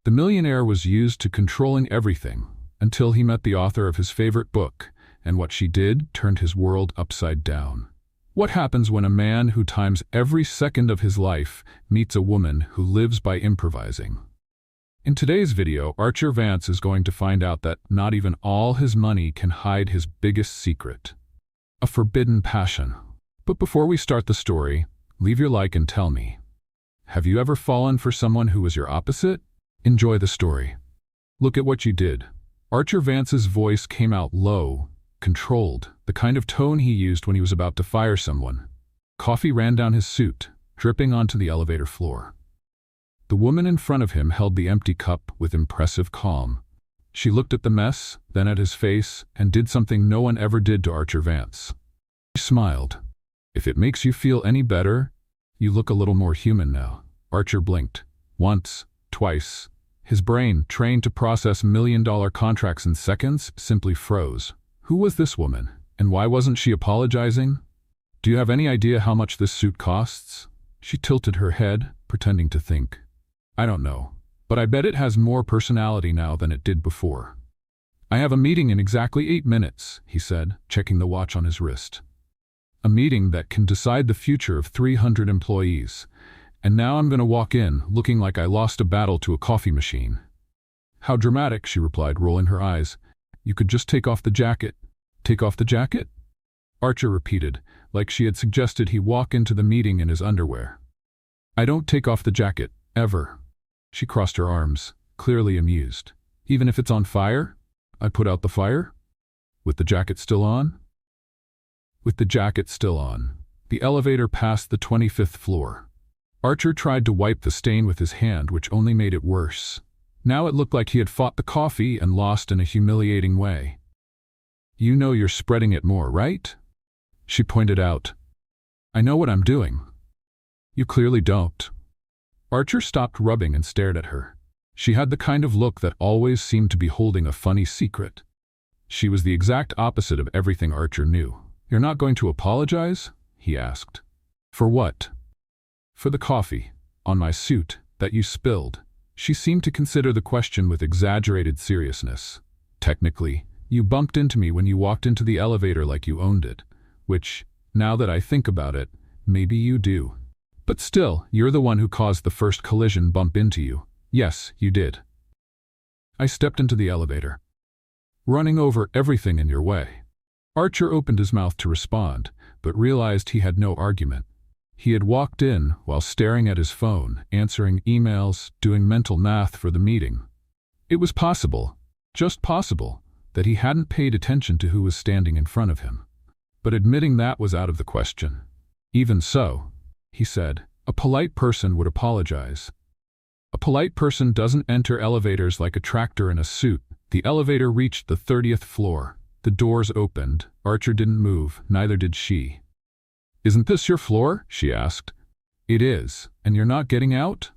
The millionaire was used to controlling everything until he met the author of his favorite book, and what she did turned his world upside down. What happens when a man who times every second of his life meets a woman who lives by improvising? In today's video, Archer Vance is going to find out that not even all his money can hide his biggest secret, a forbidden passion. But before we start the story, leave your like and tell me, have you ever fallen for someone who was your opposite? Enjoy the story. Look at what you did. Archer Vance's voice came out low, controlled, the kind of tone he used when he was about to fire someone. Coffee ran down his suit, dripping onto the elevator floor. The woman in front of him held the empty cup with impressive calm. She looked at the mess, then at his face, and did something no one ever did to Archer Vance. She smiled. If it makes you feel any better, you look a little more human now. Archer blinked. Once, twice. His brain, trained to process million-dollar contracts in seconds, simply froze. Who was this woman, and why wasn't she apologizing? Do you have any idea how much this suit costs? She tilted her head, pretending to think. I don't know, but I bet it has more personality now than it did before. I have a meeting in exactly 8 minutes, he said, checking the watch on his wrist. A meeting that can decide the future of 300 employees. And now I'm going to walk in, looking like I lost a battle to a coffee machine. How dramatic, she replied, rolling her eyes. You could just take off the jacket. Take off the jacket? Archer repeated, like she had suggested he walk into the meeting in his underwear. I don't take off the jacket, ever. She crossed her arms, clearly amused. Even if it's on fire? I put out the fire? With the jacket still on? With the jacket still on. The elevator passed the 25th floor. Archer tried to wipe the stain with his hand, which only made it worse. Now it looked like he had fought the coffee and lost in a humiliating way. You know you're spreading it more, right? She pointed out. I know what I'm doing. You clearly don't. Archer stopped rubbing and stared at her. She had the kind of look that always seemed to be holding a funny secret. She was the exact opposite of everything Archer knew. You're not going to apologize? He asked. For what? For the coffee, on my suit, that you spilled. She seemed to consider the question with exaggerated seriousness. Technically, you bumped into me when you walked into the elevator like you owned it, which, now that I think about it, maybe you do. But still, you're the one who caused the first collision bump into you. Yes, you did. I stepped into the elevator, running over everything in your way. Archer opened his mouth to respond, but realized he had no argument. He had walked in while staring at his phone, answering emails, doing mental math for the meeting. It was possible, just possible, that he hadn't paid attention to who was standing in front of him. But admitting that was out of the question. Even so, he said, a polite person would apologize. A polite person doesn't enter elevators like a tractor in a suit. The elevator reached the 30th floor. The doors opened. Archer didn't move, neither did she. Isn't this your floor? She asked. It is, and you're not getting out?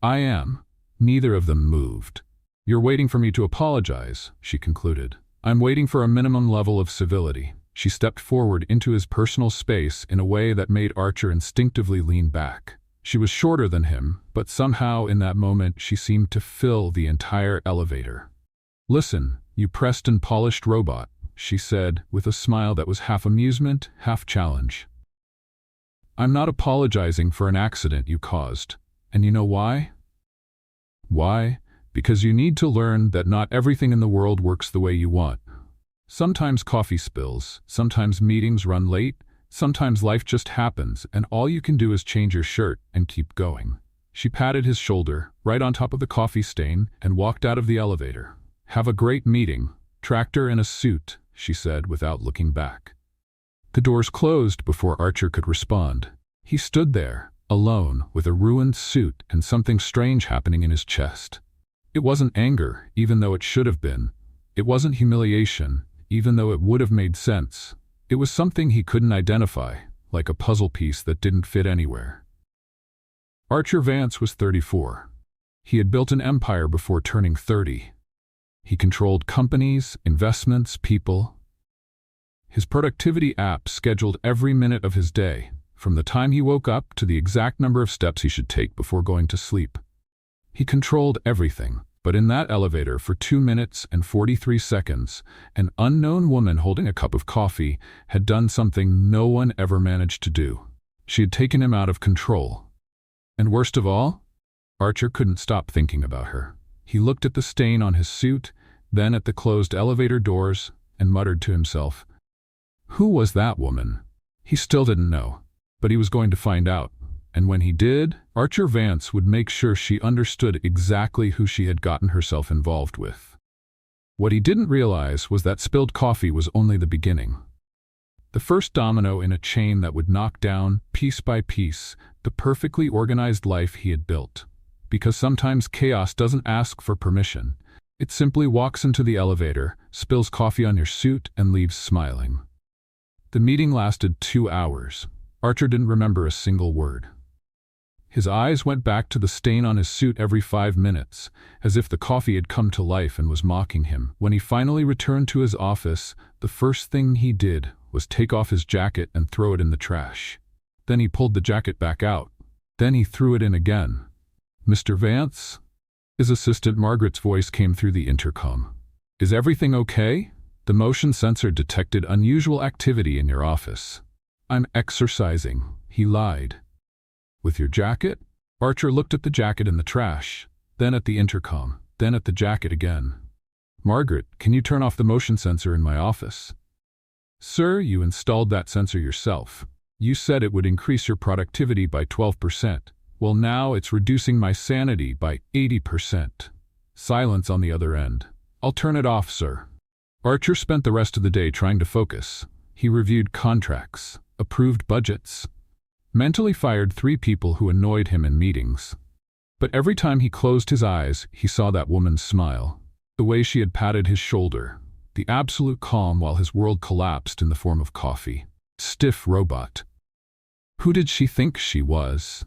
I am. Neither of them moved. You're waiting for me to apologize, she concluded. I'm waiting for a minimum level of civility. She stepped forward into his personal space in a way that made Archer instinctively lean back. She was shorter than him, but somehow in that moment she seemed to fill the entire elevator. Listen, you pressed and polished robot, she said, with a smile that was half amusement, half challenge. I'm not apologizing for an accident you caused. And you know why? Why? Because you need to learn that not everything in the world works the way you want. Sometimes coffee spills, sometimes meetings run late, sometimes life just happens, and all you can do is change your shirt and keep going. She patted his shoulder, right on top of the coffee stain, and walked out of the elevator. Have a great meeting. Tractor in a suit, she said without looking back. The doors closed before Archer could respond. He stood there, alone, with a ruined suit and something strange happening in his chest. It wasn't anger, even though it should have been. It wasn't humiliation, even though it would have made sense. It was something he couldn't identify, like a puzzle piece that didn't fit anywhere. Archer Vance was 34. He had built an empire before turning 30. He controlled companies, investments, people. His productivity app scheduled every minute of his day, from the time he woke up to the exact number of steps he should take before going to sleep. He controlled everything, but in that elevator for 2 minutes and 43 seconds, an unknown woman holding a cup of coffee had done something no one ever managed to do. She had taken him out of control. And worst of all, Archer couldn't stop thinking about her. He looked at the stain on his suit, then at the closed elevator doors, and muttered to himself, who was that woman? He still didn't know, but he was going to find out. And when he did, Archer Vance would make sure she understood exactly who she had gotten herself involved with. What he didn't realize was that spilled coffee was only the beginning. The first domino in a chain that would knock down, piece by piece, the perfectly organized life he had built. Because sometimes chaos doesn't ask for permission. It simply walks into the elevator, spills coffee on your suit, and leaves smiling. The meeting lasted 2 hours. Archer didn't remember a single word. His eyes went back to the stain on his suit every 5 minutes, as if the coffee had come to life and was mocking him. When he finally returned to his office, the first thing he did was take off his jacket and throw it in the trash. Then he pulled the jacket back out. Then he threw it in again. Mr. Vance? His assistant Margaret's voice came through the intercom. Is everything okay? The motion sensor detected unusual activity in your office. I'm exercising, he lied. With your jacket? Archer looked at the jacket in the trash, then at the intercom, then at the jacket again. Margaret, can you turn off the motion sensor in my office? Sir, you installed that sensor yourself. You said it would increase your productivity by 12%. Well, now it's reducing my sanity by 80%. Silence on the other end. I'll turn it off, sir. Archer spent the rest of the day trying to focus. He reviewed contracts, approved budgets, mentally fired 3 people who annoyed him in meetings. But every time he closed his eyes, he saw that woman's smile. The way she had patted his shoulder. The absolute calm while his world collapsed in the form of coffee. Stiff robot. Who did she think she was?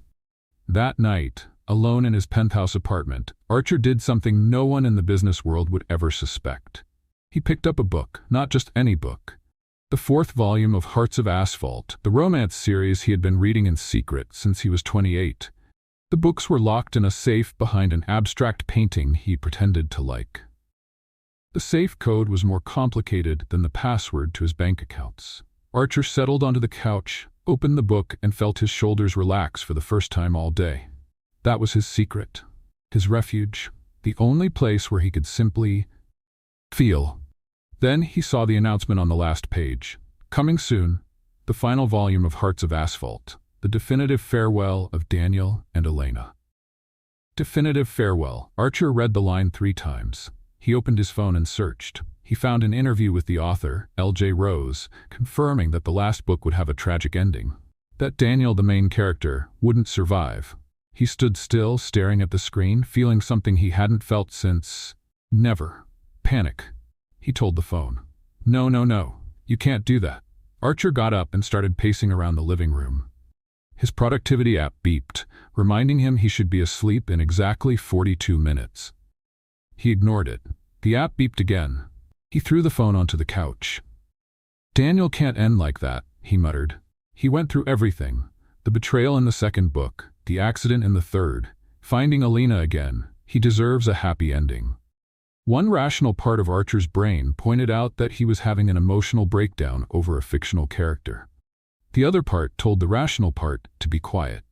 That night, alone in his penthouse apartment, Archer did something no one in the business world would ever suspect. He picked up a book, not just any book. The 4th volume of Hearts of Asphalt, the romance series he had been reading in secret since he was 28. The books were locked in a safe behind an abstract painting he pretended to like. The safe code was more complicated than the password to his bank accounts. Archer settled onto the couch, opened the book, and felt his shoulders relax for the first time all day. That was his secret, his refuge, the only place where he could simply feel. Then he saw the announcement on the last page. Coming soon, the final volume of Hearts of Asphalt, the definitive farewell of Daniel and Elena. Definitive farewell. Archer read the line 3 times. He opened his phone and searched. He found an interview with the author, L.J. Rose, confirming that the last book would have a tragic ending. That Daniel, the main character, wouldn't survive. He stood still, staring at the screen, feeling something he hadn't felt since... never. Panic. He told the phone. No, you can't do that. Archer got up and started pacing around the living room. His productivity app beeped, reminding him he should be asleep in exactly 42 minutes. He ignored it. The app beeped again. He threw the phone onto the couch. Daniel can't end like that, he muttered. He went through everything. The betrayal in the 2nd book, the accident in the 3rd, finding Elena again. He deserves a happy ending. One rational part of Archer's brain pointed out that he was having an emotional breakdown over a fictional character. The other part told the rational part to be quiet.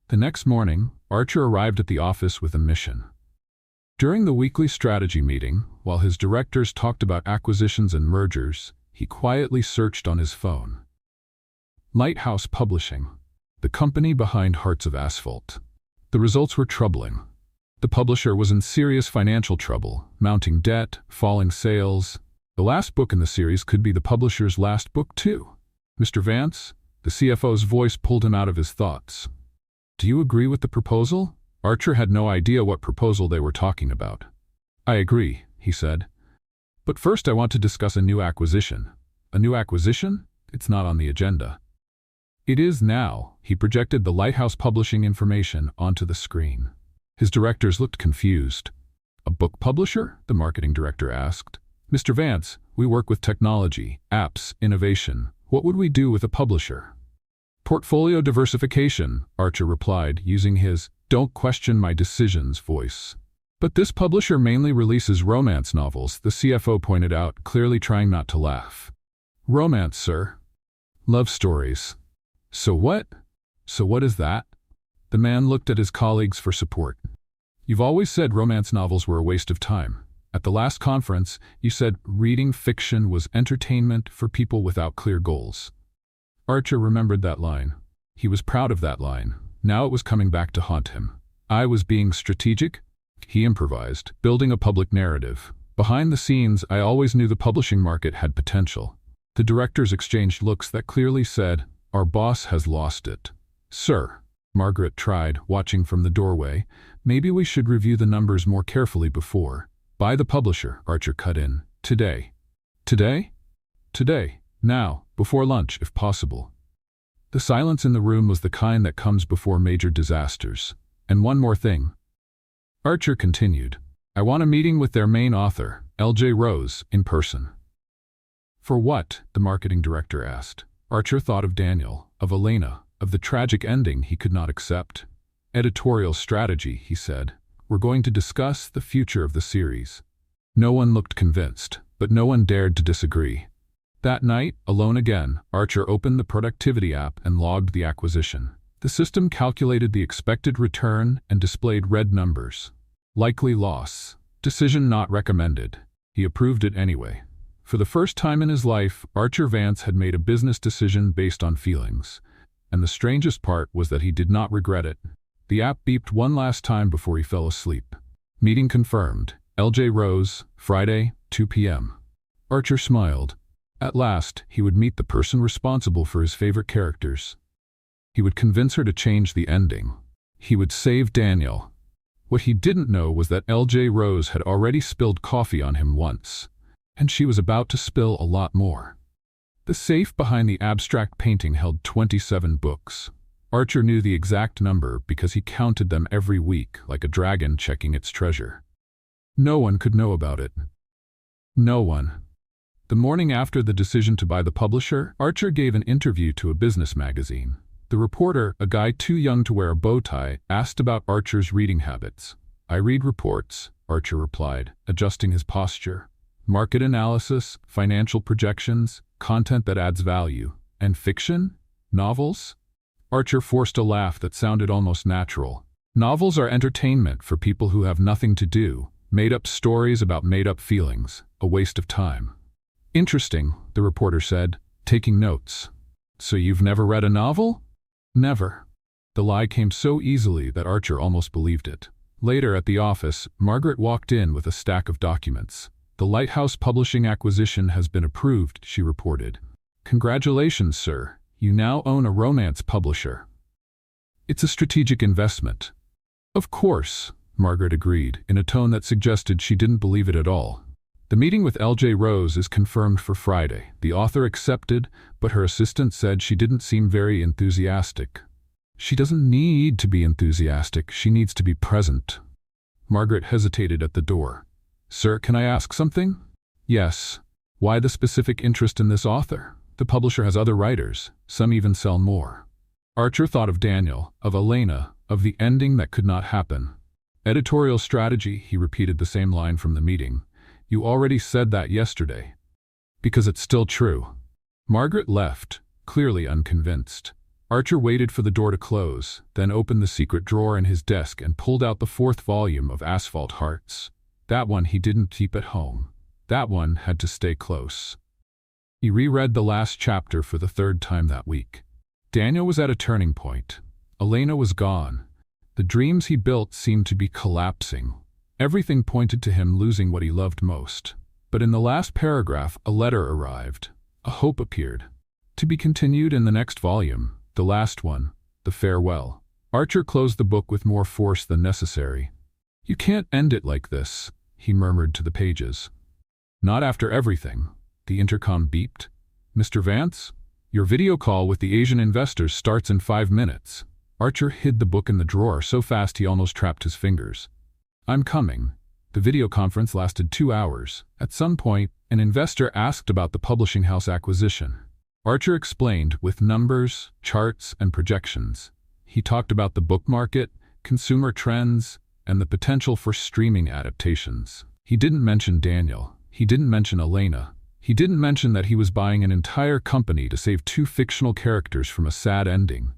The next morning, Archer arrived at the office with a mission. During the weekly strategy meeting, while his directors talked about acquisitions and mergers, he quietly searched on his phone. Lighthouse Publishing, the company behind Hearts of Asphalt. The results were troubling. The publisher was in serious financial trouble, mounting debt, falling sales. The last book in the series could be the publisher's last book too. Mr. Vance, the CFO's voice pulled him out of his thoughts. Do you agree with the proposal? Archer had no idea what proposal they were talking about. I agree, he said. But first I want to discuss a new acquisition. A new acquisition? It's not on the agenda. It is now. He projected the Lighthouse Publishing information onto the screen. His directors looked confused. A book publisher? The marketing director asked. Mr. Vance, we work with technology, apps, innovation. What would we do with a publisher? Portfolio diversification, Archer replied, using his "Don't question my decisions" voice. "But this publisher mainly releases romance novels," the CFO pointed out, clearly trying not to laugh. "Romance, sir. Love stories." So what? So what is that?" The man looked at his colleagues for support. "You've always said romance novels were a waste of time. At the last conference, you said reading fiction was entertainment for people without clear goals." Archer remembered that line. He was proud of that line. Now it was coming back to haunt him. "I was being strategic," he improvised, "building a public narrative. Behind the scenes, I always knew the publishing market had potential." The directors exchanged looks that clearly said, "Our boss has lost it." "Sir," Margaret tried, watching from the doorway, "maybe we should review the numbers more carefully before." "Buy the publisher," Archer cut in. "Today." "Today?" "Today. Now. Before lunch, if possible." The silence in the room was the kind that comes before major disasters. "And one more thing," Archer continued. "I want a meeting with their main author, L.J. Rose, in person." "For what?" the marketing director asked. Archer thought of Daniel, of Elena, of the tragic ending he could not accept. "Editorial strategy," he said. "We're going to discuss the future of the series." No one looked convinced, but no one dared to disagree. That night, alone again, Archer opened the productivity app and logged the acquisition. The system calculated the expected return and displayed red numbers. Likely loss. Decision not recommended. He approved it anyway. For the first time in his life, Archer Vance had made a business decision based on feelings. And the strangest part was that he did not regret it. The app beeped one last time before he fell asleep. "Meeting confirmed. L.J. Rose, Friday, 2 p.m. Archer smiled. At last, he would meet the person responsible for his favorite characters. He would convince her to change the ending. He would save Daniel. What he didn't know was that L.J. Rose had already spilled coffee on him once, and she was about to spill a lot more. The safe behind the abstract painting held 27 books. Archer knew the exact number because he counted them every week like a dragon checking its treasure. No one could know about it. No one. The morning after the decision to buy the publisher, Archer gave an interview to a business magazine. The reporter, a guy too young to wear a bow tie, asked about Archer's reading habits. "I read reports," Archer replied, adjusting his posture. "Market analysis, financial projections, content that adds value. And fiction? Novels?" Archer forced a laugh that sounded almost natural. "Novels are entertainment for people who have nothing to do. Made-up stories about made-up feelings. A waste of time." "Interesting," the reporter said, taking notes. "So you've never read a novel?" "Never." The lie came so easily that Archer almost believed it. Later at the office, Margaret walked in with a stack of documents. "The Lighthouse Publishing acquisition has been approved," she reported. "Congratulations, sir. You now own a romance publisher." "It's a strategic investment." "Of course," Margaret agreed, in a tone that suggested she didn't believe it at all. "The meeting with L.J. Rose is confirmed for Friday." The author accepted, but her assistant said she didn't seem very enthusiastic. "She doesn't need to be enthusiastic, she needs to be present." Margaret hesitated at the door. "Sir, can I ask something?" "Yes. Why the specific interest in this author? The publisher has other writers. Some even sell more." Archer thought of Daniel, of Elena, of the ending that could not happen. "Editorial strategy," he repeated the same line from the meeting. "You already said that yesterday." "Because it's still true." Margaret left, clearly unconvinced. Archer waited for the door to close, then opened the secret drawer in his desk and pulled out the 4th volume of Asphalt Hearts. That one he didn't keep at home. That one had to stay close. He reread the last chapter for the 3rd time that week. Daniel was at a turning point. Elena was gone. The dreams he built seemed to be collapsing. Everything pointed to him losing what he loved most. But in the last paragraph, a letter arrived. A hope appeared. To be continued in the next volume, the last one, the farewell. Archer closed the book with more force than necessary. "You can't end it like this," he murmured to the pages. "Not after everything." The intercom beeped. "Mr. Vance, your video call with the Asian investors starts in 5 minutes." Archer hid the book in the drawer so fast he almost trapped his fingers. "I'm coming." The video conference lasted 2 hours. At some point, an investor asked about the publishing house acquisition. Archer explained with numbers, charts, and projections. He talked about the book market, consumer trends, and the potential for streaming adaptations. He didn't mention Daniel. He didn't mention Elena. He didn't mention that he was buying an entire company to save two fictional characters from a sad ending.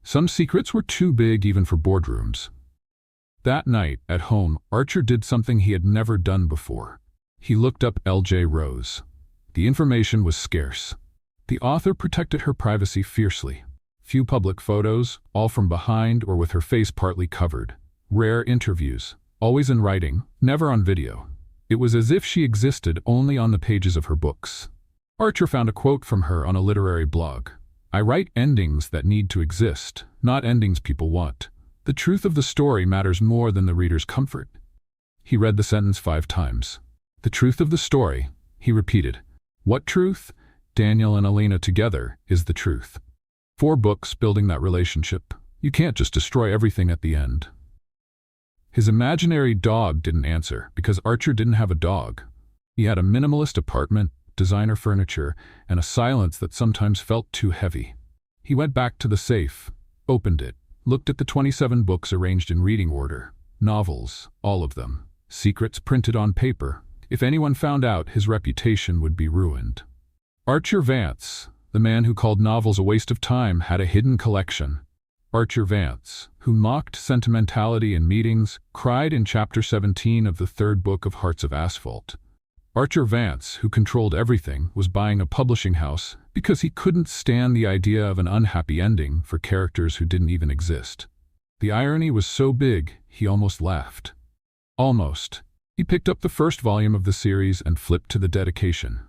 Some secrets were too big even for boardrooms. That night, at home, Archer did something he had never done before. He looked up L.J. Rose. The information was scarce. The author protected her privacy fiercely. Few public photos, all from behind or with her face partly covered. Rare interviews, always in writing, never on video. It was as if she existed only on the pages of her books. Archer found a quote from her on a literary blog. "I write endings that need to exist, not endings people want. The truth of the story matters more than the reader's comfort." He read the sentence 5 times. "The truth of the story," he repeated. What truth? Daniel and Elena together is the truth. 4 books building that relationship. You can't just destroy everything at the end. His imaginary dog didn't answer because Archer didn't have a dog. He had a minimalist apartment, designer furniture, and a silence that sometimes felt too heavy. He went back to the safe, opened it, looked at the 27 books arranged in reading order. Novels, all of them. Secrets printed on paper. If anyone found out, his reputation would be ruined. Archer Vance, the man who called novels a waste of time, had a hidden collection. Archer Vance, who mocked sentimentality in meetings, cried in chapter 17 of the 3rd book of Hearts of Asphalt. Archer Vance, who controlled everything, was buying a publishing house because he couldn't stand the idea of an unhappy ending for characters who didn't even exist. The irony was so big, he almost laughed. Almost. He picked up the first volume of the series and flipped to the dedication.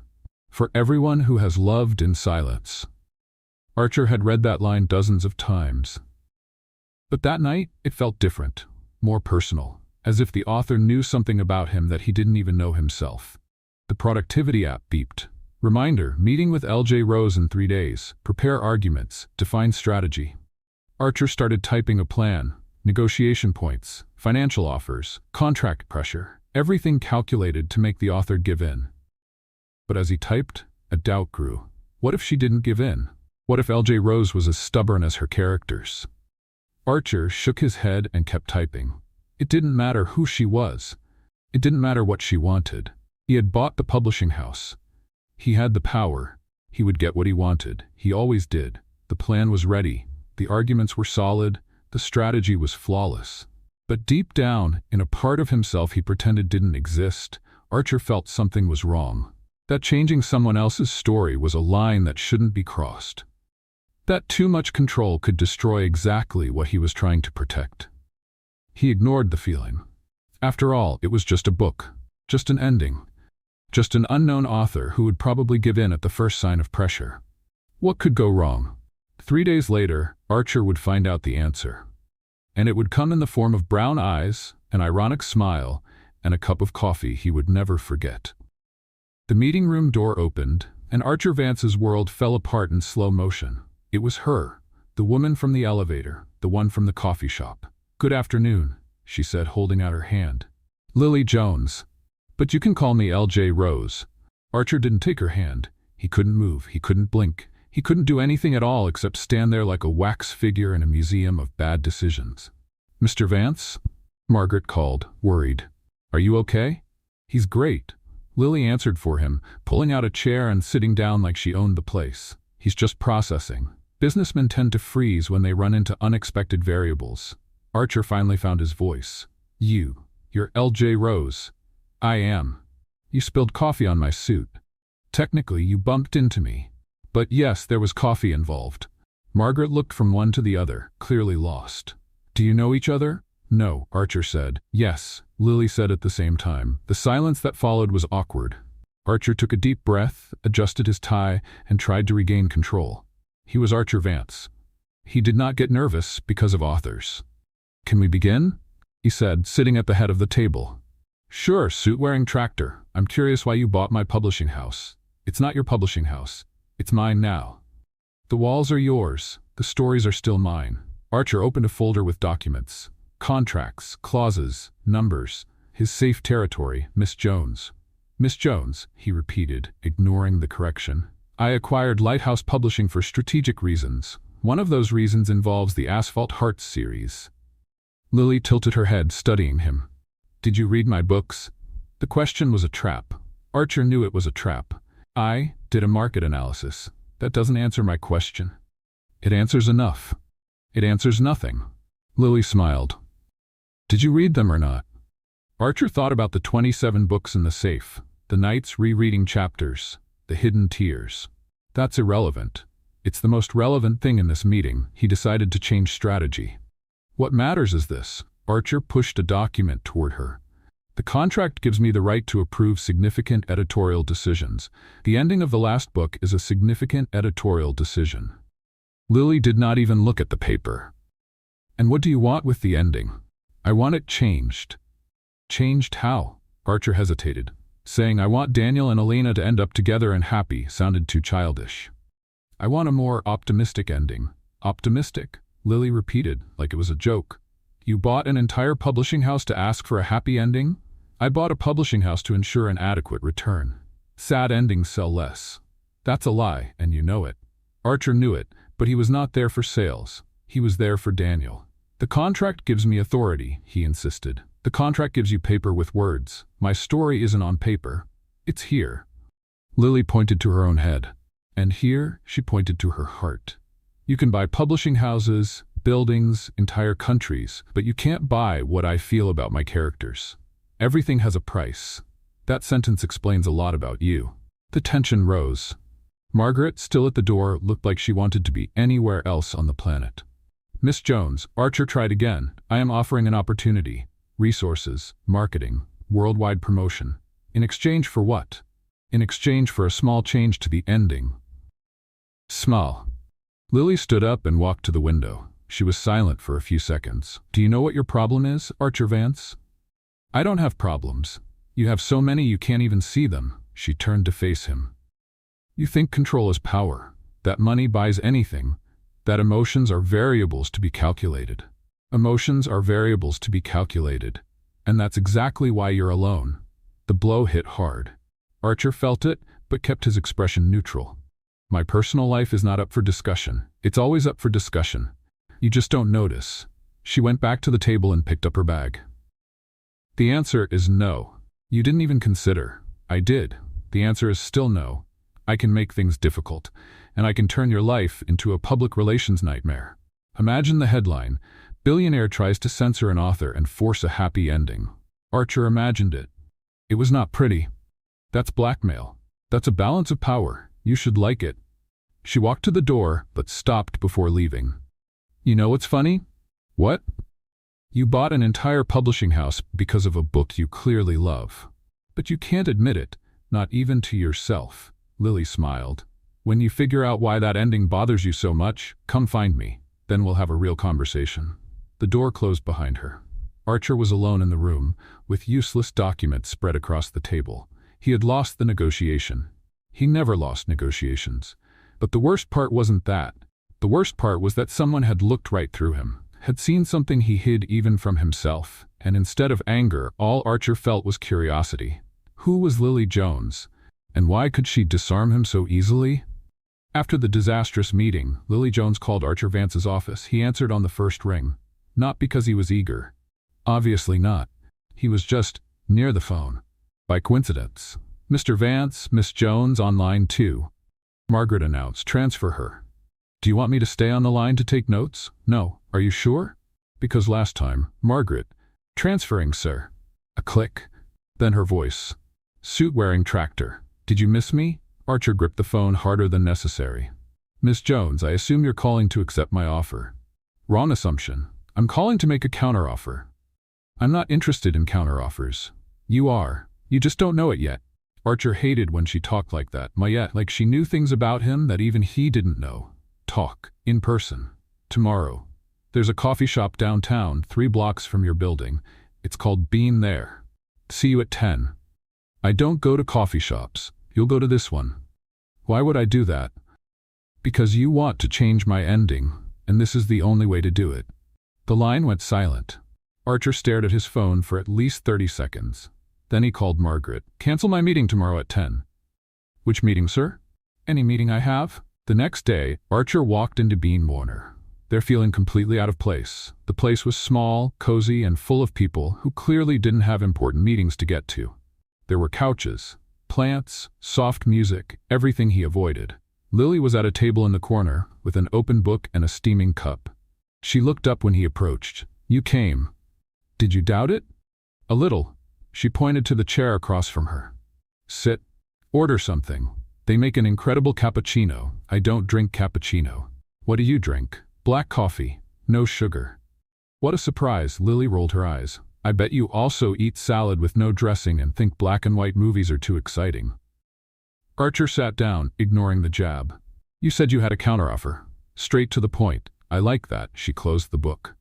For everyone who has loved in silence. Archer had read that line dozens of times. But that night, it felt different, more personal, as if the author knew something about him that he didn't even know himself. The productivity app beeped. Reminder, meeting with L.J. Rose in 3 days. Prepare arguments. Define strategy. Archer started typing a plan. Negotiation points. Financial offers. Contract pressure. Everything calculated to make the author give in. But as he typed, a doubt grew. What if she didn't give in? What if L.J. Rose was as stubborn as her characters? Archer shook his head and kept typing. It didn't matter who she was. It didn't matter what she wanted. He had bought the publishing house. He had the power. He would get what he wanted. He always did. The plan was ready. The arguments were solid. The strategy was flawless. But deep down, in a part of himself he pretended didn't exist, Archer felt something was wrong. That changing someone else's story was a line that shouldn't be crossed. That too much control could destroy exactly what he was trying to protect. He ignored the feeling. After all, it was just a book, just an ending, just an unknown author who would probably give in at the first sign of pressure. What could go wrong? 3 days later, Archer would find out the answer. And it would come in the form of brown eyes, an ironic smile, and a cup of coffee he would never forget. The meeting room door opened, and Archer Vance's world fell apart in slow motion. It was her, the woman from the elevator, the one from the coffee shop. "Good afternoon," she said, holding out her hand. "Lily Jones. But you can call me L.J. Rose." Archer didn't take her hand. He couldn't move. He couldn't blink. He couldn't do anything at all except stand there like a wax figure in a museum of bad decisions. "Mr. Vance?" Margaret called, worried. "Are you okay?" "He's great." Lily answered for him, pulling out a chair and sitting down like she owned the place. "He's just processing." Businessmen tend to freeze when they run into unexpected variables. Archer finally found his voice. You're L.J. Rose." "I am." "You spilled coffee on my suit." "Technically, you bumped into me. But yes, there was coffee involved." Margaret looked from one to the other, clearly lost. "Do you know each other?" "No," Archer said. "Yes," Lily said at the same time. The silence that followed was awkward. Archer took a deep breath, adjusted his tie, and tried to regain control. He was Archer Vance. He did not get nervous because of authors. "Can we begin?" he said, sitting at the head of the table. "Sure, suit-wearing tractor. I'm curious why you bought my publishing house." "It's not your publishing house. It's mine now." "The walls are yours. The stories are still mine." Archer opened a folder with documents. Contracts, clauses, numbers. His safe territory, Miss Jones. "Miss Jones," he repeated, ignoring the correction. "I acquired Lighthouse Publishing for strategic reasons. One of those reasons involves the Asphalt Hearts series." Lily tilted her head, studying him. Did you read my books? The question was a trap. Archer knew it was a trap. I did a market analysis. That doesn't answer my question. It answers enough. It answers nothing. Lily smiled. Did you read them or not? Archer thought about the 27 books in the safe, the nights rereading chapters, the hidden tears. That's irrelevant. It's the most relevant thing in this meeting. He decided to change strategy. What matters is this. Archer pushed a document toward her. The contract gives me the right to approve significant editorial decisions. The ending of the last book is a significant editorial decision. Lily did not even look at the paper. And what do you want with the ending? I want it changed. Changed how? Archer hesitated. Saying I want Daniel and Elena to end up together and happy sounded too childish. I want a more optimistic ending. Optimistic? Lily repeated, like it was a joke. You bought an entire publishing house to ask for a happy ending? I bought a publishing house to ensure an adequate return. Sad endings sell less. That's a lie, and you know it. Archer knew it, but he was not there for sales. He was there for Daniel. The contract gives me authority, he insisted. The contract gives you paper with words. My story isn't on paper. It's here. Lily pointed to her own head. And here, she pointed to her heart. You can buy publishing houses, buildings, entire countries, but you can't buy what I feel about my characters. Everything has a price. That sentence explains a lot about you. The tension rose. Margaret, still at the door, looked like she wanted to be anywhere else on the planet. Miss Jones, Archer tried again. I am offering an opportunity. Resources, marketing, worldwide promotion. In exchange for what? In exchange for a small change to the ending. Small. Lily stood up and walked to the window. She was silent for a few seconds. Do you know what your problem is, Archer Vance? I don't have problems. You have so many you can't even see them. She turned to face him. You think control is power, that money buys anything, that emotions are variables to be calculated. Emotions are variables to be calculated, and that's exactly why you're alone. The blow hit hard. Archer felt it, but kept his expression neutral. My personal life is not up for discussion. It's always up for discussion. You just don't notice. She went back to the table and picked up her bag. The answer is no. You didn't even consider. I did. The answer is still no. I can make things difficult, and I can turn your life into a public relations nightmare. Imagine the headline, Billionaire tries to censor an author and force a happy ending. Archer imagined it. It was not pretty. That's blackmail. That's a balance of power. You should like it. She walked to the door, but stopped before leaving. You know what's funny? What? You bought an entire publishing house because of a book you clearly love. But you can't admit it, not even to yourself. Lily smiled. When you figure out why that ending bothers you so much, come find me. Then we'll have a real conversation. The door closed behind her. Archer was alone in the room, with useless documents spread across the table. He had lost the negotiation. He never lost negotiations. But the worst part wasn't that. The worst part was that someone had looked right through him, had seen something he hid even from himself, and instead of anger, all Archer felt was curiosity. Who was Lily Jones? And why could she disarm him so easily? After the disastrous meeting, Lily Jones called Archer Vance's office. He answered on the first ring. Not because he was eager. Obviously not. He was just near the phone. By coincidence. Mr. Vance, Miss Jones on line 2. Margaret announced. Transfer her. Do you want me to stay on the line to take notes? No. Are you sure? Because last time, Margaret. Transferring, sir. A click. Then her voice. Suit-wearing tractor. Did you miss me? Archer gripped the phone harder than necessary. Miss Jones, I assume you're calling to accept my offer. Wrong assumption. I'm calling to make a counteroffer. I'm not interested in counteroffers. You are. You just don't know it yet. Archer hated when she talked like that, like she knew things about him that even he didn't know. Talk. In person. Tomorrow. There's a coffee shop downtown, 3 blocks from your building. It's called Bean There. See you at 10. I don't go to coffee shops. You'll go to this one. Why would I do that? Because you want to change my ending, and this is the only way to do it. The line went silent. Archer stared at his phone for at least 30 seconds. Then he called Margaret. Cancel my meeting tomorrow at 10. Which meeting, sir? Any meeting I have? The next day, Archer walked into Bean Warner. They're feeling completely out of place. The place was small, cozy, and full of people who clearly didn't have important meetings to get to. There were couches, plants, soft music, everything he avoided. Lily was at a table in the corner, with an open book and a steaming cup. She looked up when he approached. "You came. Did you doubt it?" "A little." She pointed to the chair across from her. "Sit. Order something. They make an incredible cappuccino. I don't drink cappuccino." "What do you drink?" "Black coffee. No sugar." "What a surprise." Lily rolled her eyes. "I bet you also eat salad with no dressing and think black and white movies are too exciting." Archer sat down, ignoring the jab. "You said you had a counteroffer. Straight to the point. I like that." She closed the book.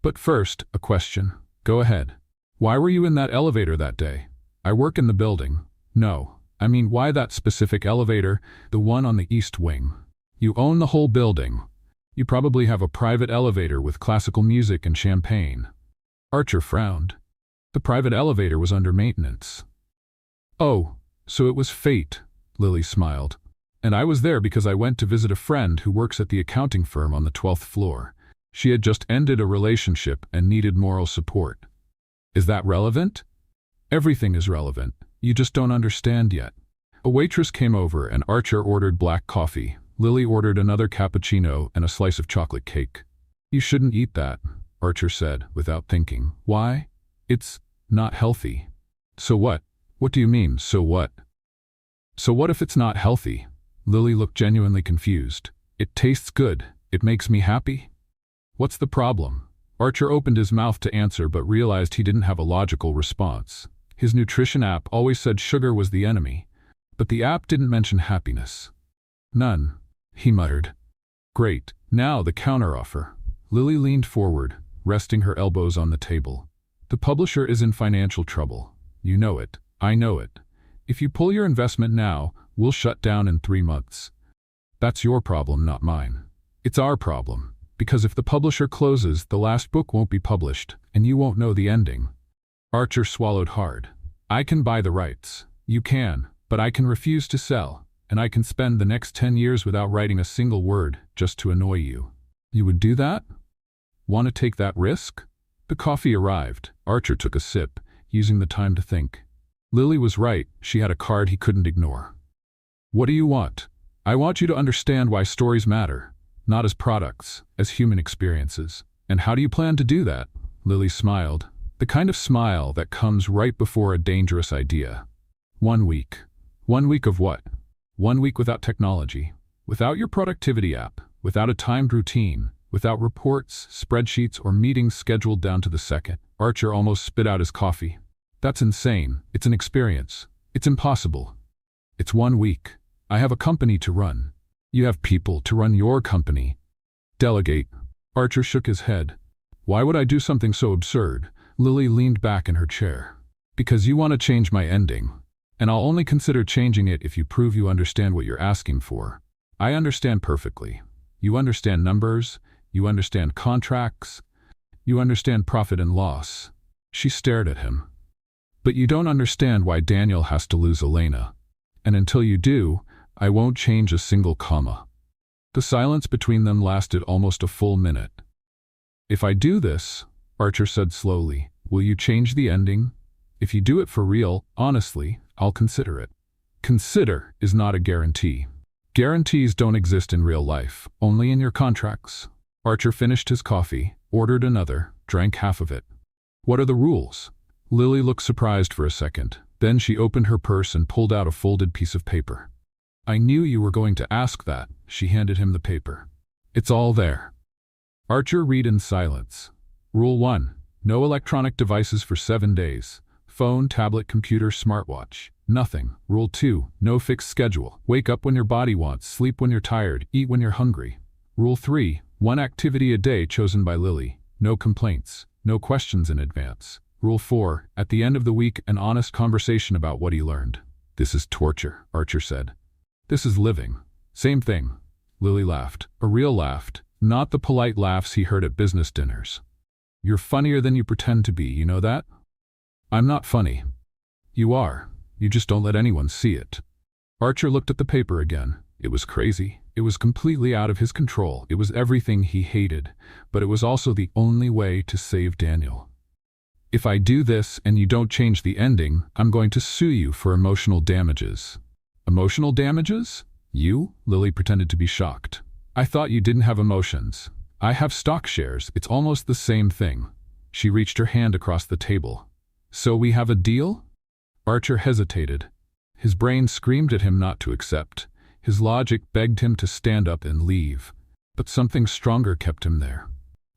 "But first, a question." "Go ahead." "Why were you in that elevator that day?" "I work in the building." "No. I mean, why that specific elevator, the one on the east wing?" "You own the whole building. You probably have a private elevator with classical music and champagne." Archer frowned. "The private elevator was under maintenance." "Oh, so it was fate," Lily smiled. "And I was there because I went to visit a friend who works at the accounting firm on the 12th floor. She had just ended a relationship and needed moral support." "Is that relevant?" "Everything is relevant. You just don't understand yet." A waitress came over and Archer ordered black coffee. Lily ordered another cappuccino and a slice of chocolate cake. "You shouldn't eat that," Archer said, without thinking. "Why?" "It's not healthy." "So what?" "What do you mean, so what?" "So what if it's not healthy?" Lily looked genuinely confused. "It tastes good. It makes me happy." "What's the problem?" Archer opened his mouth to answer but realized he didn't have a logical response. His nutrition app always said sugar was the enemy, but the app didn't mention happiness. "None," he muttered. "Great. Now the counteroffer." Lily leaned forward, resting her elbows on the table. "The publisher is in financial trouble. You know it. I know it. If you pull your investment now, we'll shut down in 3 months. That's your problem, not mine. It's our problem, because if the publisher closes, the last book won't be published, and you won't know the ending." Archer swallowed hard. "I can buy the rights. You can, but I can refuse to sell, and I can spend the next 10 years without writing a single word just to annoy you." "You would do that? Want to take that risk?" The coffee arrived. Archer took a sip, using the time to think. Lily was right. She had a card he couldn't ignore. "What do you want?" "I want you to understand why stories matter, not as products, as human experiences." "And how do you plan to do that?" Lily smiled, the kind of smile that comes right before a dangerous idea. 1 week. 1 week of what?" 1 week without technology, without your productivity app, without a timed routine, without reports, spreadsheets, or meetings scheduled down to the second. Archer almost spit out his coffee. "That's insane. It's an experience. It's impossible." "It's 1 week. I have a company to run." "You have people to run your company. Delegate." Archer shook his head. "Why would I do something so absurd?" Lily leaned back in her chair. "Because you want to change my ending. And I'll only consider changing it if you prove you understand what you're asking for." "I understand perfectly. You understand numbers. You understand contracts. You understand profit and loss." She stared at him. "But you don't understand why Daniel has to lose Elena. And until you do, I won't change a single comma." The silence between them lasted almost a full minute. "If I do this," Archer said slowly, "will you change the ending? If you do it for real, honestly, I'll consider it." Consider is not a guarantee. Guarantees don't exist in real life, only in your contracts. Archer finished his coffee, ordered another, drank half of it. "What are the rules?" Lily looked surprised for a second. Then she opened her purse and pulled out a folded piece of paper. "I knew you were going to ask that." She handed him the paper. "It's all there." Archer read in silence. Rule 1. No electronic devices for 7 days. Phone, tablet, computer, smartwatch. Nothing. Rule 2. No fixed schedule. Wake up when your body wants, sleep when you're tired, eat when you're hungry. Rule 3. 1 activity a day chosen by Lily. No complaints. No questions in advance. Rule 4. At the end of the week, an honest conversation about what he learned. "This is torture," Archer said. "This is living." "Same thing." Lily laughed. A real laugh, not the polite laughs he heard at business dinners. "You're funnier than you pretend to be, you know that?" "I'm not funny." "You are. You just don't let anyone see it." Archer looked at the paper again. It was crazy. It was completely out of his control. It was everything he hated, but it was also the only way to save Daniel. If I do this and you don't change the ending, I'm going to sue you for emotional damages. Emotional damages? You? Lily pretended to be shocked. I thought you didn't have emotions. I have stock shares. It's almost the same thing. She reached her hand across the table. So we have a deal? Archer hesitated. His brain screamed at him not to accept. His logic begged him to stand up and leave. But something stronger kept him there.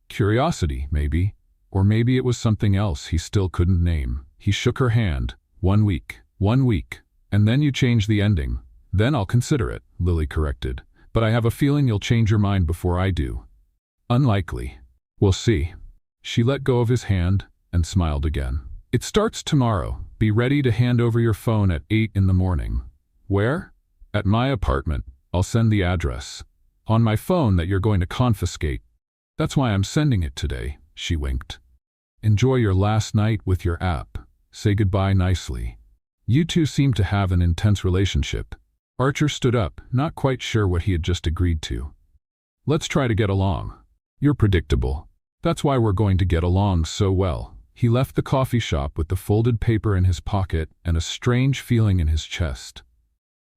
Curiosity, maybe. Or maybe it was something else he still couldn't name. He shook her hand. 1 week. 1 week. And then you change the ending. Then I'll consider it, Lily corrected. But I have a feeling you'll change your mind before I do. Unlikely. We'll see. She let go of his hand and smiled again. It starts tomorrow. Be ready to hand over your phone at 8 in the morning. Where? At my apartment. I'll send the address. On my phone that you're going to confiscate. That's why I'm sending it today, she winked. Enjoy your last night with your app. Say goodbye nicely. You two seem to have an intense relationship. Archer stood up, not quite sure what he had just agreed to. Let's try to get along. You're predictable. That's why we're going to get along so well. He left the coffee shop with the folded paper in his pocket and a strange feeling in his chest.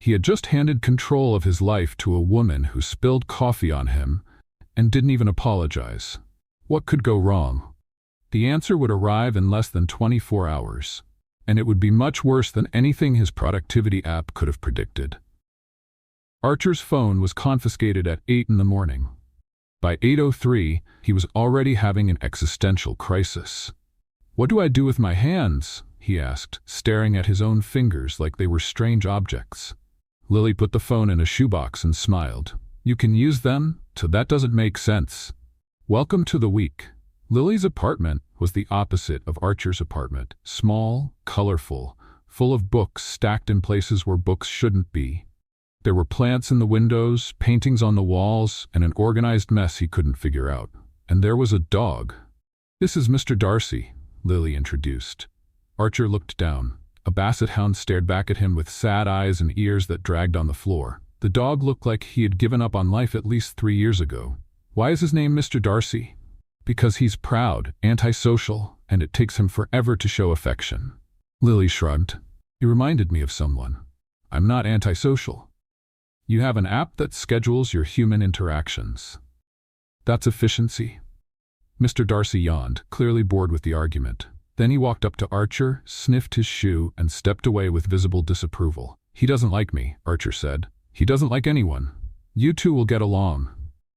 He had just handed control of his life to a woman who spilled coffee on him and didn't even apologize. What could go wrong? The answer would arrive in less than 24 hours, and it would be much worse than anything his productivity app could have predicted. Archer's phone was confiscated at 8 in the morning. By 8:03, he was already having an existential crisis. What do I do with my hands? He asked, staring at his own fingers like they were strange objects. Lily put the phone in a shoebox and smiled. You can use them? So that doesn't make sense. Welcome to the week. Lily's apartment was the opposite of Archer's apartment. Small, colorful, full of books stacked in places where books shouldn't be. There were plants in the windows, paintings on the walls, and an organized mess he couldn't figure out. And there was a dog. This is Mr. Darcy, Lily introduced. Archer looked down. A basset hound stared back at him with sad eyes and ears that dragged on the floor. The dog looked like he had given up on life at least 3 years ago. Why is his name Mr. Darcy? Because he's proud, antisocial, and it takes him forever to show affection. Lily shrugged. He reminded me of someone. I'm not antisocial. You have an app that schedules your human interactions. That's efficiency. Mr. Darcy yawned, clearly bored with the argument. Then he walked up to Archer, sniffed his shoe, and stepped away with visible disapproval. He doesn't like me, Archer said. He doesn't like anyone. You two will get along.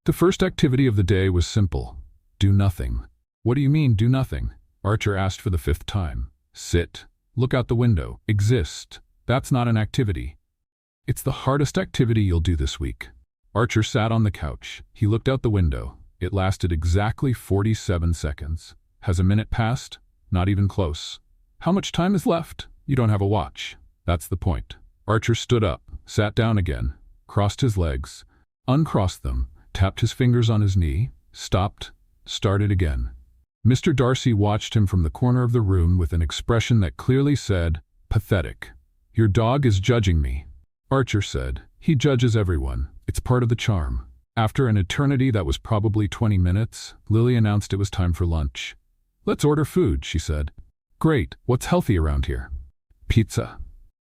The first activity of the day was simple. Do nothing. What do you mean, do nothing? Archer asked for the 5th time. Sit. Look out the window. Exist. That's not an activity. It's the hardest activity you'll do this week. Archer sat on the couch. He looked out the window. It lasted exactly 47 seconds. Has a minute passed? Not even close. How much time is left? You don't have a watch. That's the point. Archer stood up, sat down again, crossed his legs, uncrossed them, tapped his fingers on his knee, stopped, started again. Mr. Darcy watched him from the corner of the room with an expression that clearly said, pathetic. Your dog is judging me. Archer said, he judges everyone. It's part of the charm. After an eternity that was probably 20 minutes, Lily announced it was time for lunch. Let's order food, she said. Great. What's healthy around here? Pizza.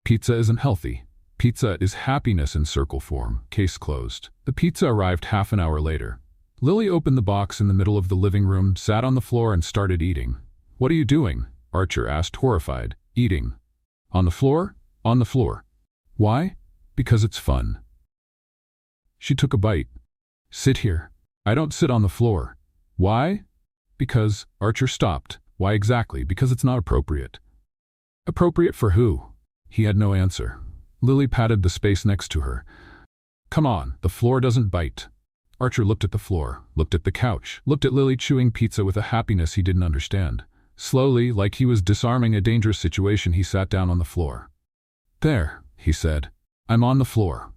Pizza isn't healthy. Pizza is happiness in circle form. Case closed. The pizza arrived half an hour later. Lily opened the box in the middle of the living room, sat on the floor, and started eating. What are you doing? Archer asked, horrified. Eating. On the floor? On the floor. Why? Because it's fun. She took a bite. Sit here. I don't sit on the floor. Why? Because. Archer stopped. Why exactly? Because it's not appropriate. Appropriate for who? He had no answer. Lily patted the space next to her. Come on, the floor doesn't bite. Archer looked at the floor, looked at the couch, looked at Lily chewing pizza with a happiness he didn't understand. Slowly, like he was disarming a dangerous situation, he sat down on the floor. There, he said. I'm on the floor.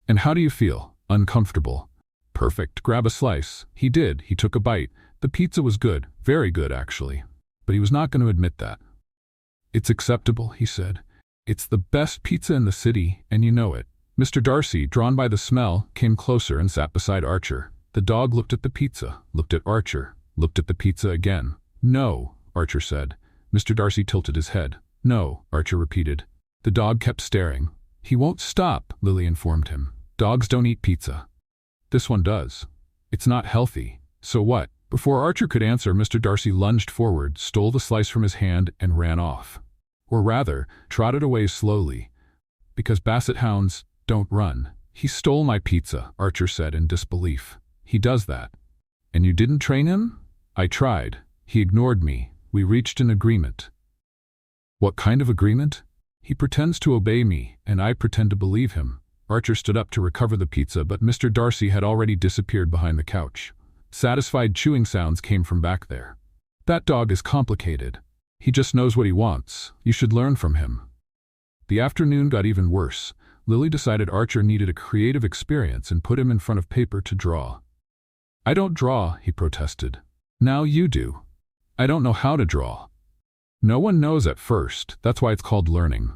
And how do you feel? Uncomfortable. Perfect. Grab a slice. He did. He took a bite. The pizza was good. Very good, actually. But he was not going to admit that. It's acceptable, he said. It's the best pizza in the city, and you know it. Mr. Darcy, drawn by the smell, came closer and sat beside Archer. The dog looked at the pizza, looked at Archer, looked at the pizza again. "No," Archer said. Mr. Darcy tilted his head. "No," Archer repeated. The dog kept staring. "He won't stop," Lily informed him. "Dogs don't eat pizza. This one does. It's not healthy." "So what?" Before Archer could answer, Mr. Darcy lunged forward, stole the slice from his hand, and ran off. Or rather, trotted away slowly. "Because basset hounds don't run." "He stole my pizza," Archer said in disbelief. "He does that." "And you didn't train him?" "I tried. He ignored me. We reached an agreement." "What kind of agreement?" "He pretends to obey me, and I pretend to believe him." Archer stood up to recover the pizza, but Mr. Darcy had already disappeared behind the couch. Satisfied chewing sounds came from back there. "That dog is complicated. He just knows what he wants. You should learn from him." The afternoon got even worse. Lily decided Archer needed a creative experience and put him in front of paper to draw. "I don't draw," he protested. "Now you do." "I don't know how to draw." "No one knows at first. That's why it's called learning."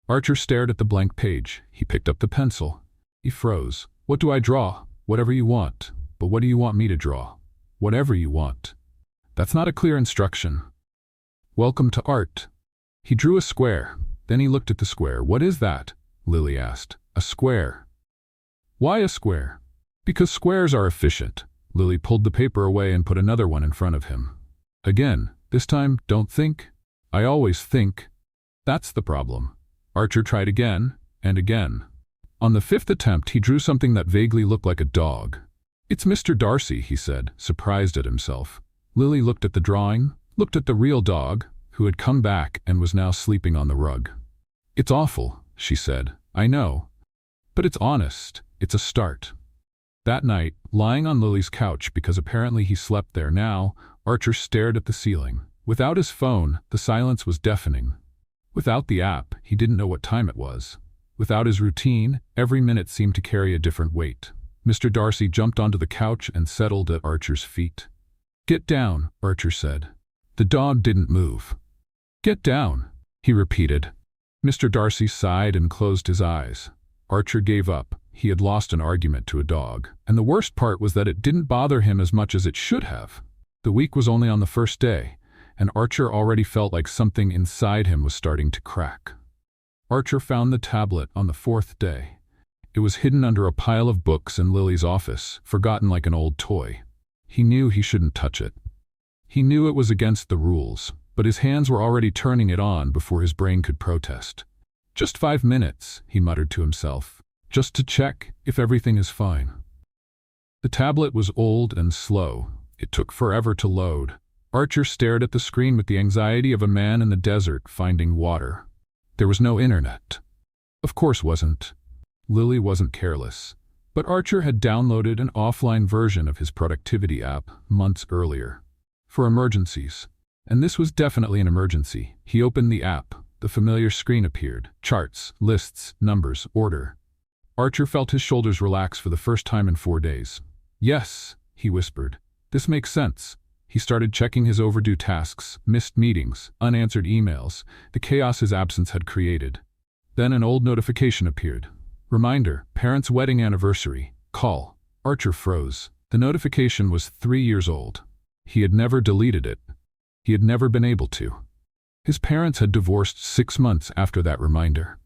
Archer stared at the blank page. He picked up the pencil. He froze. "What do I draw?" "Whatever you want." "But what do you want me to draw?" "Whatever you want." "That's not a clear instruction." "Welcome to art." He drew a square. Then he looked at the square. "What is that?" Lily asked. "A square." "Why a square?" "Because squares are efficient." Lily pulled the paper away and put another one in front of him. "Again, this time, don't think." "I always think." "That's the problem." Archer tried again and again. On the fifth attempt, he drew something that vaguely looked like a dog. "It's Mr. Darcy," he said, surprised at himself. Lily looked at the drawing, looked at the real dog, who had come back and was now sleeping on the rug. "It's awful," she said. "I know. But it's honest. It's a start." That night, lying on Lily's couch because apparently he slept there now, Archer stared at the ceiling. Without his phone, the silence was deafening. Without the app, he didn't know what time it was. Without his routine, every minute seemed to carry a different weight. Mr. Darcy jumped onto the couch and settled at Archer's feet. "Get down," Archer said. The dog didn't move. "Get down," he repeated. Mr. Darcy sighed and closed his eyes. Archer gave up. He had lost an argument to a dog. And the worst part was that it didn't bother him as much as it should have. The week was only on the first day, and Archer already felt like something inside him was starting to crack. Archer found the tablet on the fourth day. It was hidden under a pile of books in Lily's office, forgotten like an old toy. He knew he shouldn't touch it. He knew it was against the rules, but his hands were already turning it on before his brain could protest. "Just 5 minutes," he muttered to himself, "just to check if everything is fine." The tablet was old and slow. It took forever to load. Archer stared at the screen with the anxiety of a man in the desert finding water. There was no internet. Of course wasn't. Lily wasn't careless. But Archer had downloaded an offline version of his productivity app months earlier. For emergencies. And this was definitely an emergency. He opened the app. The familiar screen appeared. Charts, lists, numbers, order. Archer felt his shoulders relax for the first time in 4 days. "Yes," he whispered. "This makes sense." He started checking his overdue tasks, missed meetings, unanswered emails, the chaos his absence had created. Then an old notification appeared. Reminder, parents' wedding anniversary. Call. Archer froze. The notification was 3 years old. He had never deleted it. He had never been able to. His parents had divorced 6 months after that reminder.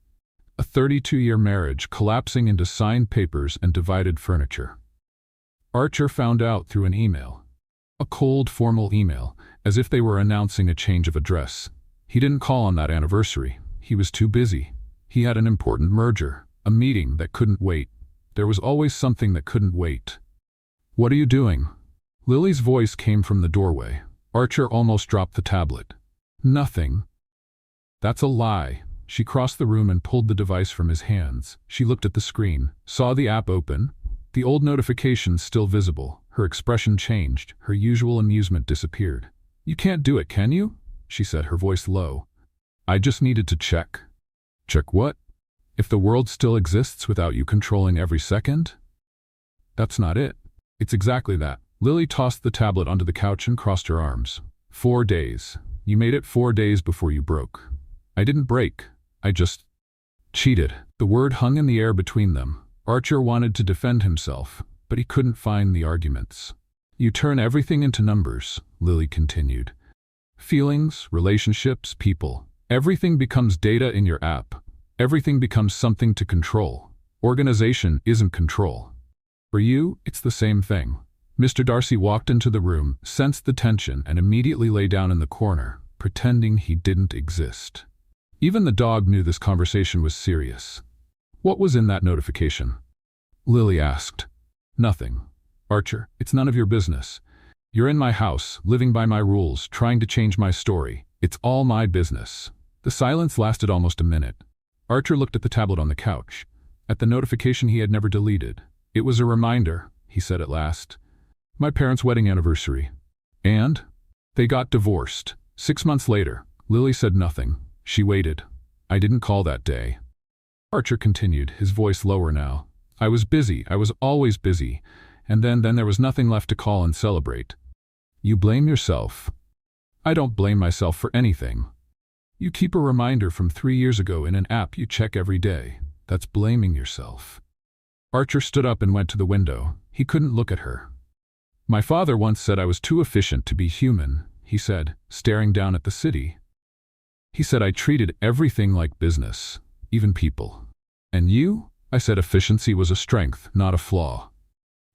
A 32-year marriage collapsing into signed papers and divided furniture. Archer found out through an email. A cold, formal email, as if they were announcing a change of address. He didn't call on that anniversary. He was too busy. He had an important merger, a meeting that couldn't wait. There was always something that couldn't wait. "What are you doing?" Lily's voice came from the doorway. Archer almost dropped the tablet. "Nothing." "That's a lie." She crossed the room and pulled the device from his hands. She looked at the screen, saw the app open, the old notifications still visible. Her expression changed. Her usual amusement disappeared. "You can't do it, can you?" she said, her voice low. "I just needed to check." "Check what?" "If the world still exists without you controlling every second?" "That's not it." "It's exactly that." Lily tossed the tablet onto the couch and crossed her arms. 4 days. You made it 4 days before you broke. I didn't break. I just... Cheated. The word hung in the air between them. Archer wanted to defend himself, but he couldn't find the arguments. You turn everything into numbers, Lily continued. Feelings, relationships, people. Everything becomes data in your app. Everything becomes something to control. Organization isn't control. For you, it's the same thing. Mr. Darcy walked into the room, sensed the tension, and immediately lay down in the corner, pretending he didn't exist. Even the dog knew this conversation was serious. What was in that notification? Lily asked. Nothing. Archer, it's none of your business. You're in my house, living by my rules, trying to change my story. It's all my business. The silence lasted almost a minute. Archer looked at the tablet on the couch, at the notification he had never deleted. It was a reminder, he said at last. My parents' wedding anniversary. And? They got divorced. 6 months later. Lily said nothing. She waited. I didn't call that day. Archer continued, his voice lower now. I was busy. I was always busy. And then there was nothing left to call and celebrate. You blame yourself. I don't blame myself for anything. You keep a reminder from 3 years ago in an app you check every day. That's blaming yourself. Archer stood up and went to the window. He couldn't look at her. My father once said I was too efficient to be human, he said, staring down at the city. He said I treated everything like business, even people. And you? I said efficiency was a strength, not a flaw.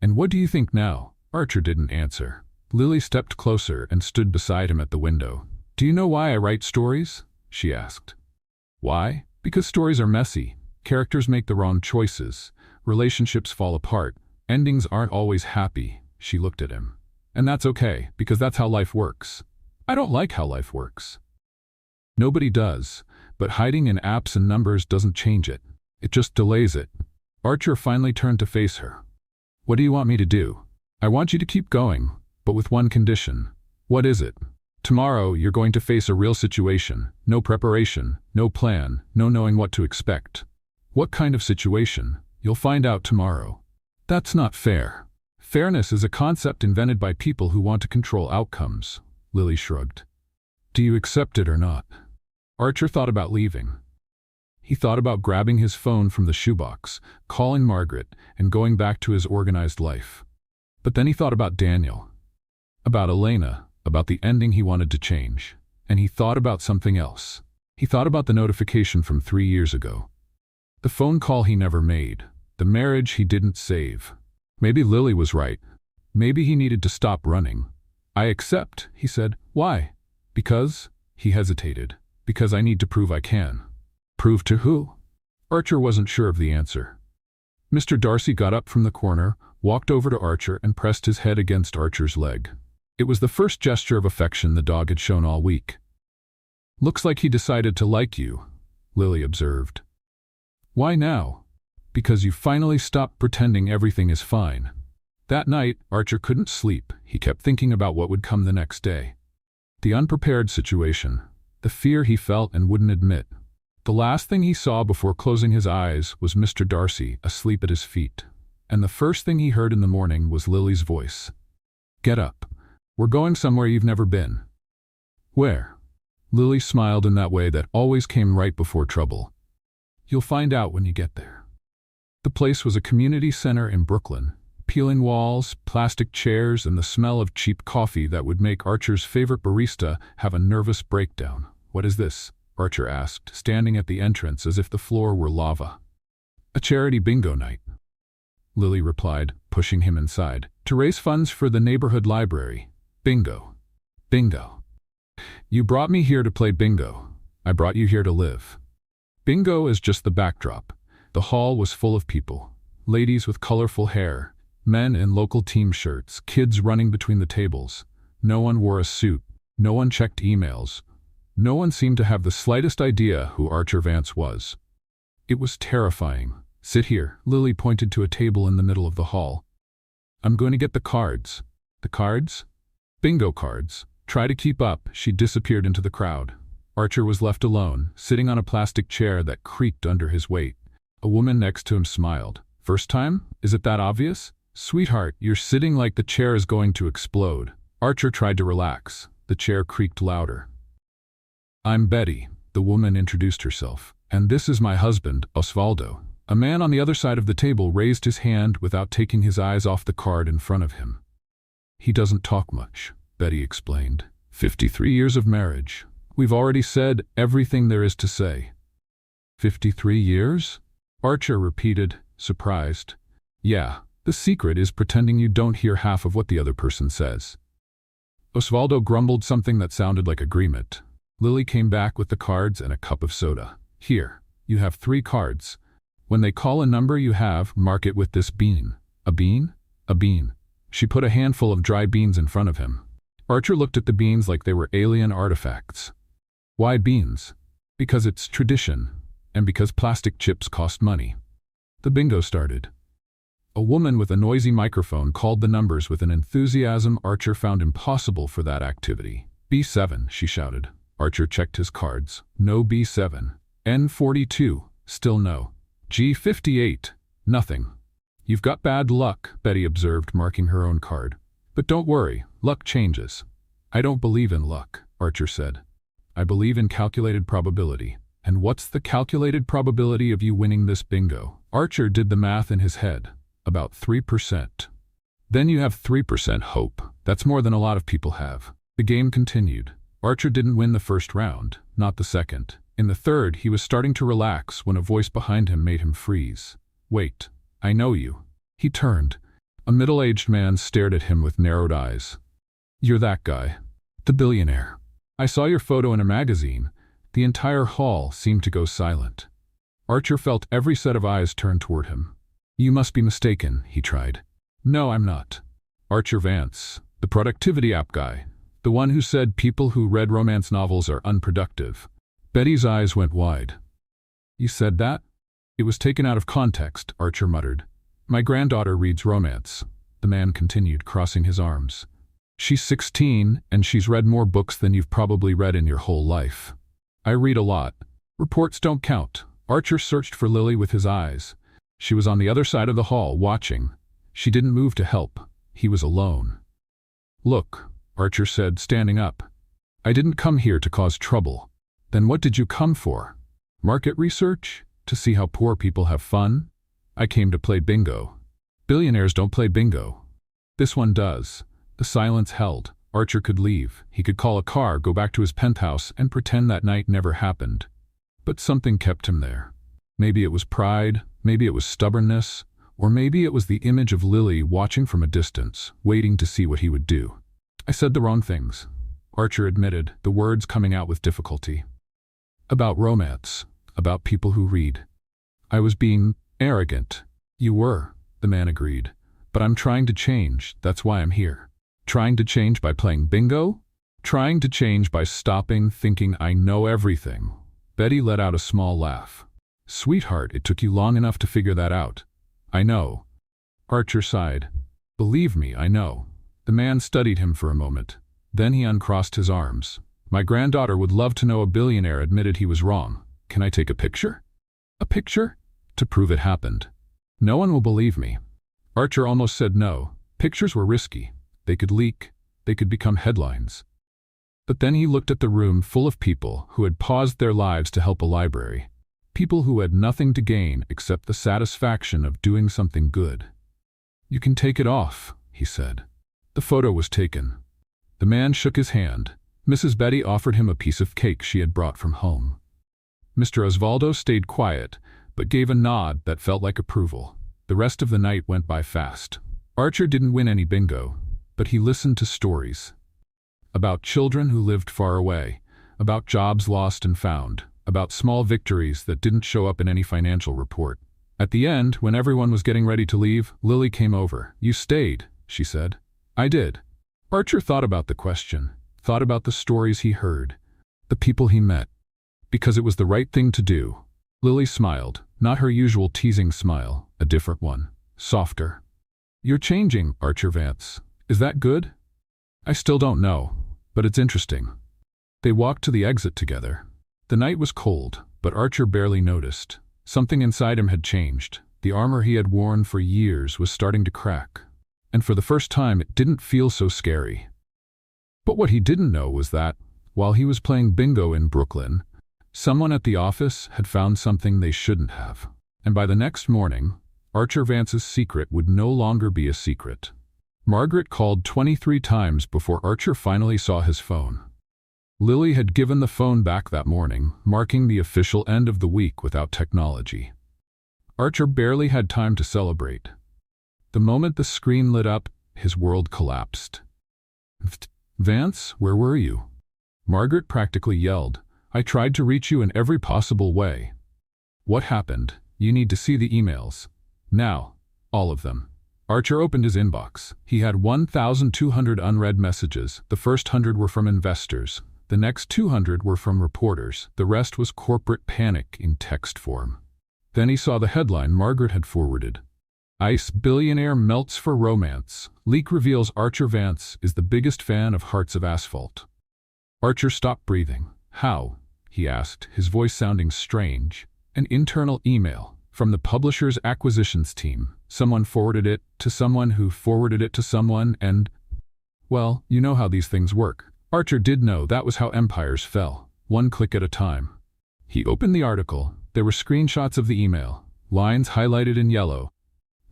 And what do you think now? Archer didn't answer. Lily stepped closer and stood beside him at the window. Do you know why I write stories? She asked. Why? Because stories are messy. Characters make the wrong choices. Relationships fall apart. Endings aren't always happy. She looked at him. And that's okay, because that's how life works. I don't like how life works. Nobody does, but hiding in apps and numbers doesn't change it. It just delays it. Archer finally turned to face her. What do you want me to do? I want you to keep going, but with one condition. What is it? Tomorrow, you're going to face a real situation. No preparation, no plan, no knowing what to expect. What kind of situation? You'll find out tomorrow. That's not fair. Fairness is a concept invented by people who want to control outcomes. Lily shrugged. Do you accept it or not? Archer thought about leaving. He thought about grabbing his phone from the shoebox, calling Margaret, and going back to his organized life. But then he thought about Daniel, about Elena, about the ending he wanted to change. And he thought about something else. He thought about the notification from 3 years ago. The phone call he never made. The marriage he didn't save. Maybe Lily was right. Maybe he needed to stop running. I accept, he said. Why? Because? He hesitated. Because I need to prove I can. Prove to who? Archer wasn't sure of the answer. Mr. Darcy got up from the corner, walked over to Archer and pressed his head against Archer's leg. It was the first gesture of affection the dog had shown all week. Looks like he decided to like you, Lily observed. Why now? Because you finally stopped pretending everything is fine. That night, Archer couldn't sleep. He kept thinking about what would come the next day. The unprepared situation. The fear he felt and wouldn't admit. The last thing he saw before closing his eyes was Mr. Darcy asleep at his feet. And the first thing he heard in the morning was Lily's voice. Get up. We're going somewhere you've never been. Where? Lily smiled in that way that always came right before trouble. You'll find out when you get there. The place was a community center in Brooklyn. Peeling walls, plastic chairs, and the smell of cheap coffee that would make Archer's favorite barista have a nervous breakdown. What is this? Archer asked, standing at the entrance as if the floor were lava. A charity bingo night. Lily replied, pushing him inside. To raise funds for the neighborhood library. Bingo. Bingo. You brought me here to play bingo. I brought you here to live. Bingo is just the backdrop. The hall was full of people. Ladies with colorful hair. Men in local team shirts. Kids running between the tables. No one wore a suit. No one checked emails. No one seemed to have the slightest idea who Archer Vance was. It was terrifying. Sit here. Lily pointed to a table in the middle of the hall. I'm going to get the cards. The cards? Bingo cards. Try to keep up. She disappeared into the crowd. Archer was left alone, sitting on a plastic chair that creaked under his weight. A woman next to him smiled. First time? Is it that obvious? Sweetheart, you're sitting like the chair is going to explode. Archer tried to relax. The chair creaked louder. I'm Betty, the woman introduced herself. And this is my husband, Osvaldo. A man on the other side of the table raised his hand without taking his eyes off the card in front of him. He doesn't talk much, Betty explained. 53 years of marriage. We've already said everything there is to say. 53 years? Archer repeated, surprised. Yeah, the secret is pretending you don't hear half of what the other person says. Osvaldo grumbled something that sounded like agreement. Lily came back with the cards and a cup of soda. Here, you have 3 cards. When they call a number you have, mark it with this bean. A bean? A bean. She put a handful of dry beans in front of him. Archer looked at the beans like they were alien artifacts. Why beans? Because it's tradition, and because plastic chips cost money. The bingo started. A woman with a noisy microphone called the numbers with an enthusiasm Archer found impossible for that activity. B7, she shouted. Archer checked his cards. No B7. N42, still no. G58, nothing. You've got bad luck, Betty observed, marking her own card. But don't worry, luck changes. I don't believe in luck, Archer said. I believe in calculated probability. And what's the calculated probability of you winning this bingo? Archer did the math in his head. About 3%. Then you have 3% hope. That's more than a lot of people have. The game continued. Archer didn't win the first round, not the second. In the third, he was starting to relax when a voice behind him made him freeze. Wait, I know you. He turned. A middle-aged man stared at him with narrowed eyes. You're that guy. The billionaire. I saw your photo in a magazine. The entire hall seemed to go silent. Archer felt every set of eyes turn toward him. You must be mistaken, he tried. No, I'm not. Archer Vance, the productivity app guy. The one who said people who read romance novels are unproductive. Betty's eyes went wide. You said that? It was taken out of context, Archer muttered. My granddaughter reads romance, the man continued, crossing his arms. She's 16, and she's read more books than you've probably read in your whole life. I read a lot. Reports don't count. Archer searched for Lily with his eyes. She was on the other side of the hall, watching. She didn't move to help. He was alone. Look, Archer said, standing up. I didn't come here to cause trouble. Then what did you come for? Market research? To see how poor people have fun? I came to play bingo. Billionaires don't play bingo. This one does. The silence held. Archer could leave. He could call a car, go back to his penthouse, and pretend that night never happened. But something kept him there. Maybe it was pride, maybe it was stubbornness, or maybe it was the image of Lily watching from a distance, waiting to see what he would do. I said the wrong things, Archer admitted, the words coming out with difficulty. About romance, about people who read. I was being arrogant. You were, the man agreed. But I'm trying to change, that's why I'm here. Trying to change by playing bingo? Trying to change by stopping thinking I know everything. Betty let out a small laugh. Sweetheart, it took you long enough to figure that out. I know. Archer sighed. Believe me, I know. The man studied him for a moment. Then he uncrossed his arms. My granddaughter would love to know a billionaire admitted he was wrong. Can I take a picture? A picture? To prove it happened. No one will believe me. Archer almost said no. Pictures were risky. They could leak. They could become headlines. But then he looked at the room full of people who had paused their lives to help a library. People who had nothing to gain except the satisfaction of doing something good. You can take it off, he said. The photo was taken. The man shook his hand. Mrs. Betty offered him a piece of cake she had brought from home. Mr. Osvaldo stayed quiet, but gave a nod that felt like approval. The rest of the night went by fast. Archer didn't win any bingo, but he listened to stories. About children who lived far away, about jobs lost and found, about small victories that didn't show up in any financial report. At the end, when everyone was getting ready to leave, Lily came over. You stayed, she said. I did. Archer thought about the question, thought about the stories he heard, the people he met, because it was the right thing to do. Lily smiled, not her usual teasing smile, a different one, softer. You're changing, Archer Vance. Is that good? I still don't know, but it's interesting. They walked to the exit together. The night was cold, but Archer barely noticed. Something inside him had changed. The armor he had worn for years was starting to crack. And for the first time, it didn't feel so scary. But what he didn't know was that, while he was playing bingo in Brooklyn, Someone at the office had found something they shouldn't have. And by the next morning, Archer Vance's secret would no longer be a secret. Margaret called 23 times before Archer finally saw his phone. Lily had given the phone back that morning, marking the official end of the week without technology. Archer barely had time to celebrate. The moment the screen lit up, his world collapsed. "Vance, where were you?" Margaret practically yelled. "I tried to reach you in every possible way." "What happened? You need to see the emails. Now, all of them." Archer opened his inbox. He had 1,200 unread messages. The first 100 were from investors. The next 200 were from reporters. The rest was corporate panic in text form. Then he saw the headline Margaret had forwarded. "ICE billionaire melts for romance. Leak reveals Archer Vance is the biggest fan of Hearts of Asphalt." Archer stopped breathing. "How?" he asked, his voice sounding strange. "An internal email from the publisher's acquisitions team. Someone forwarded it to someone who forwarded it to someone and... well, you know how these things work." Archer did know that was how empires fell, one click at a time. He opened the article. There were screenshots of the email, lines highlighted in yellow.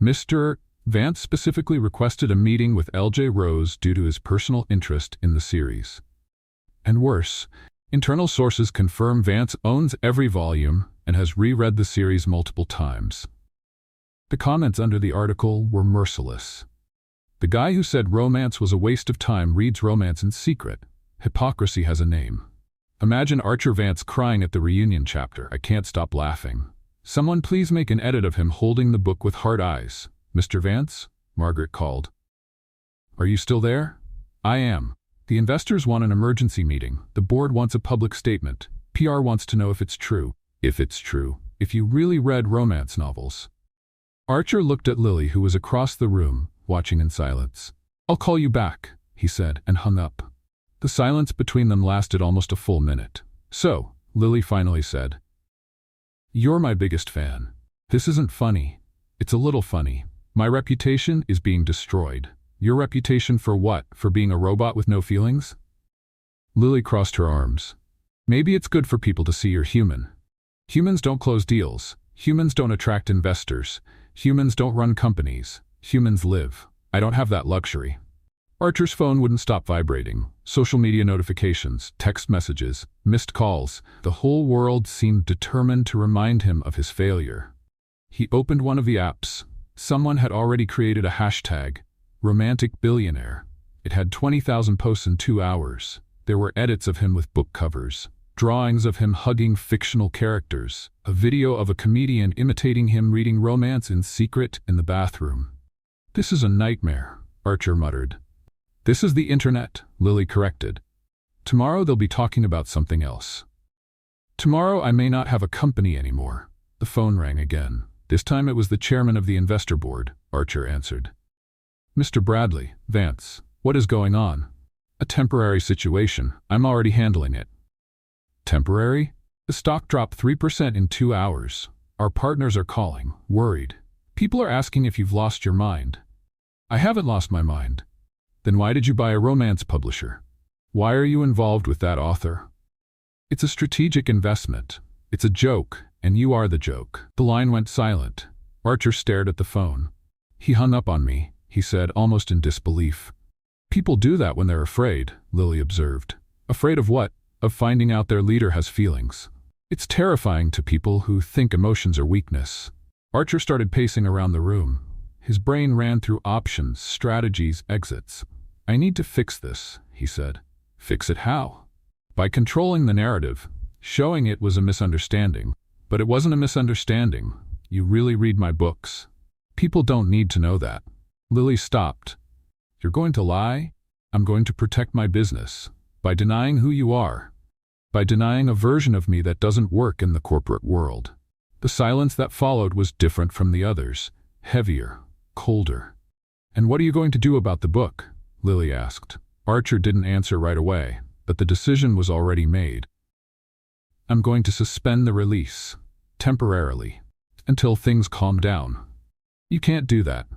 Mr. Vance specifically requested a meeting with L.J. Rose due to his personal interest in the series. And worse, internal sources confirm Vance owns every volume and has reread the series multiple times. The comments under the article were merciless. "The guy who said romance was a waste of time reads romance in secret. Hypocrisy has a name." Imagine Archer Vance crying at the reunion chapter. "I can't stop laughing. Someone please make an edit of him holding the book with hard eyes." "Mr. Vance?" Margaret called. "Are you still there?" "I am. The investors want an emergency meeting. The board wants a public statement. PR wants to know if it's true. If it's true. If you really read romance novels." Archer looked at Lily, who was across the room, watching in silence. "I'll call you back," he said, and hung up. The silence between them lasted almost a full minute. "So," Lily finally said, "you're my biggest fan. This isn't funny. It's a little funny. My reputation is being destroyed." "Your reputation for what? For being a robot with no feelings?" Lily crossed her arms. "Maybe it's good for people to see you're human. Humans don't close deals. Humans don't attract investors. Humans don't run companies. Humans live. I don't have that luxury." Archer's phone wouldn't stop vibrating. Social media notifications, text messages, missed calls. The whole world seemed determined to remind him of his failure. He opened one of the apps. Someone had already created a hashtag, romantic billionaire. It had 20,000 posts in 2 hours. There were edits of him with book covers, drawings of him hugging fictional characters, a video of a comedian imitating him reading romance in secret in the bathroom. "This is a nightmare," Archer muttered. "This is the internet," Lily corrected. "Tomorrow they'll be talking about something else. Tomorrow I may not have a company anymore." The phone rang again. This time it was the chairman of the investor board, Archer answered. "Mr. Bradley, Vance, what is going on?" "A temporary situation. I'm already handling it." "Temporary?" "The stock dropped 3% in 2 hours. Our partners are calling, worried. People are asking if you've lost your mind." "I haven't lost my mind." "Then why did you buy a romance publisher? Why are you involved with that author?" "It's a strategic investment. It's a joke, and you are the joke." The line went silent. Archer stared at the phone. "He hung up on me," he said, almost in disbelief. "People do that when they're afraid," Lily observed. "Afraid of what?" "Of finding out their leader has feelings. It's terrifying to people who think emotions are weakness." Archer started pacing around the room. His brain ran through options, strategies, exits. "I need to fix this," he said. "Fix it how?" "By controlling the narrative. Showing it was a misunderstanding. But it wasn't a misunderstanding. You really read my books. People don't need to know that." Lily stopped. "You're going to lie?" "I'm going to protect my business. By denying who you are. By denying a version of me that doesn't work in the corporate world." The silence that followed was different from the others. Heavier. Colder. "And what are you going to do about the book?" Lily asked. Archer didn't answer right away, but the decision was already made. "I'm going to suspend the release. Temporarily. Until things calm down." "You can't do that.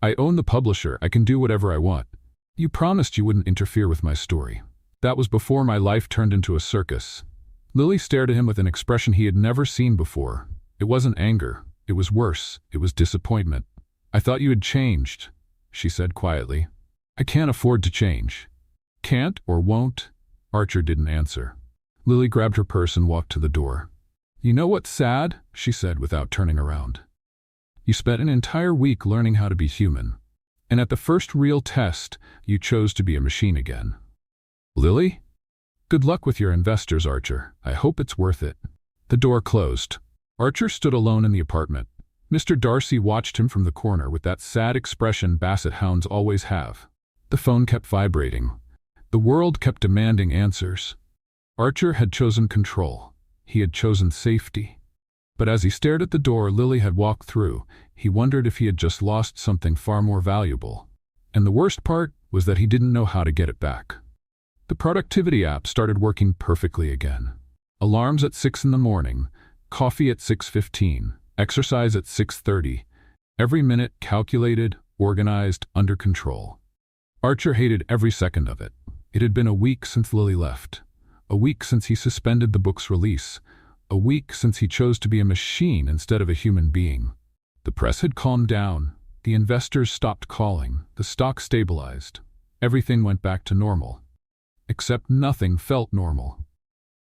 I own the publisher. I can do whatever I want. You promised you wouldn't interfere with my story. That was before my life turned into a circus." Lily stared at him with an expression he had never seen before. It wasn't anger. It was worse. It was disappointment. "I thought you had changed," she said quietly. "I can't afford to change." "Can't or won't?" Archer didn't answer. Lily grabbed her purse and walked to the door. "You know what's sad?" she said without turning around. "You spent an entire week learning how to be human. And at the first real test, you chose to be a machine again." "Lily? Good luck with your investors, Archer. I hope it's worth it." The door closed. Archer stood alone in the apartment. Mr. Darcy watched him from the corner with that sad expression basset hounds always have. The phone kept vibrating. The world kept demanding answers. Archer had chosen control. He had chosen safety. But as he stared at the door Lily had walked through, he wondered if he had just lost something far more valuable. And the worst part was that he didn't know how to get it back. The productivity app started working perfectly again. Alarms at 6 in the morning, coffee at 6:15, exercise at 6:30. Every minute calculated, organized, under control. Archer hated every second of it. It had been a week since Lily left. A week since he suspended the book's release. A week since he chose to be a machine instead of a human being. The press had calmed down. The investors stopped calling. The stock stabilized. Everything went back to normal. Except nothing felt normal.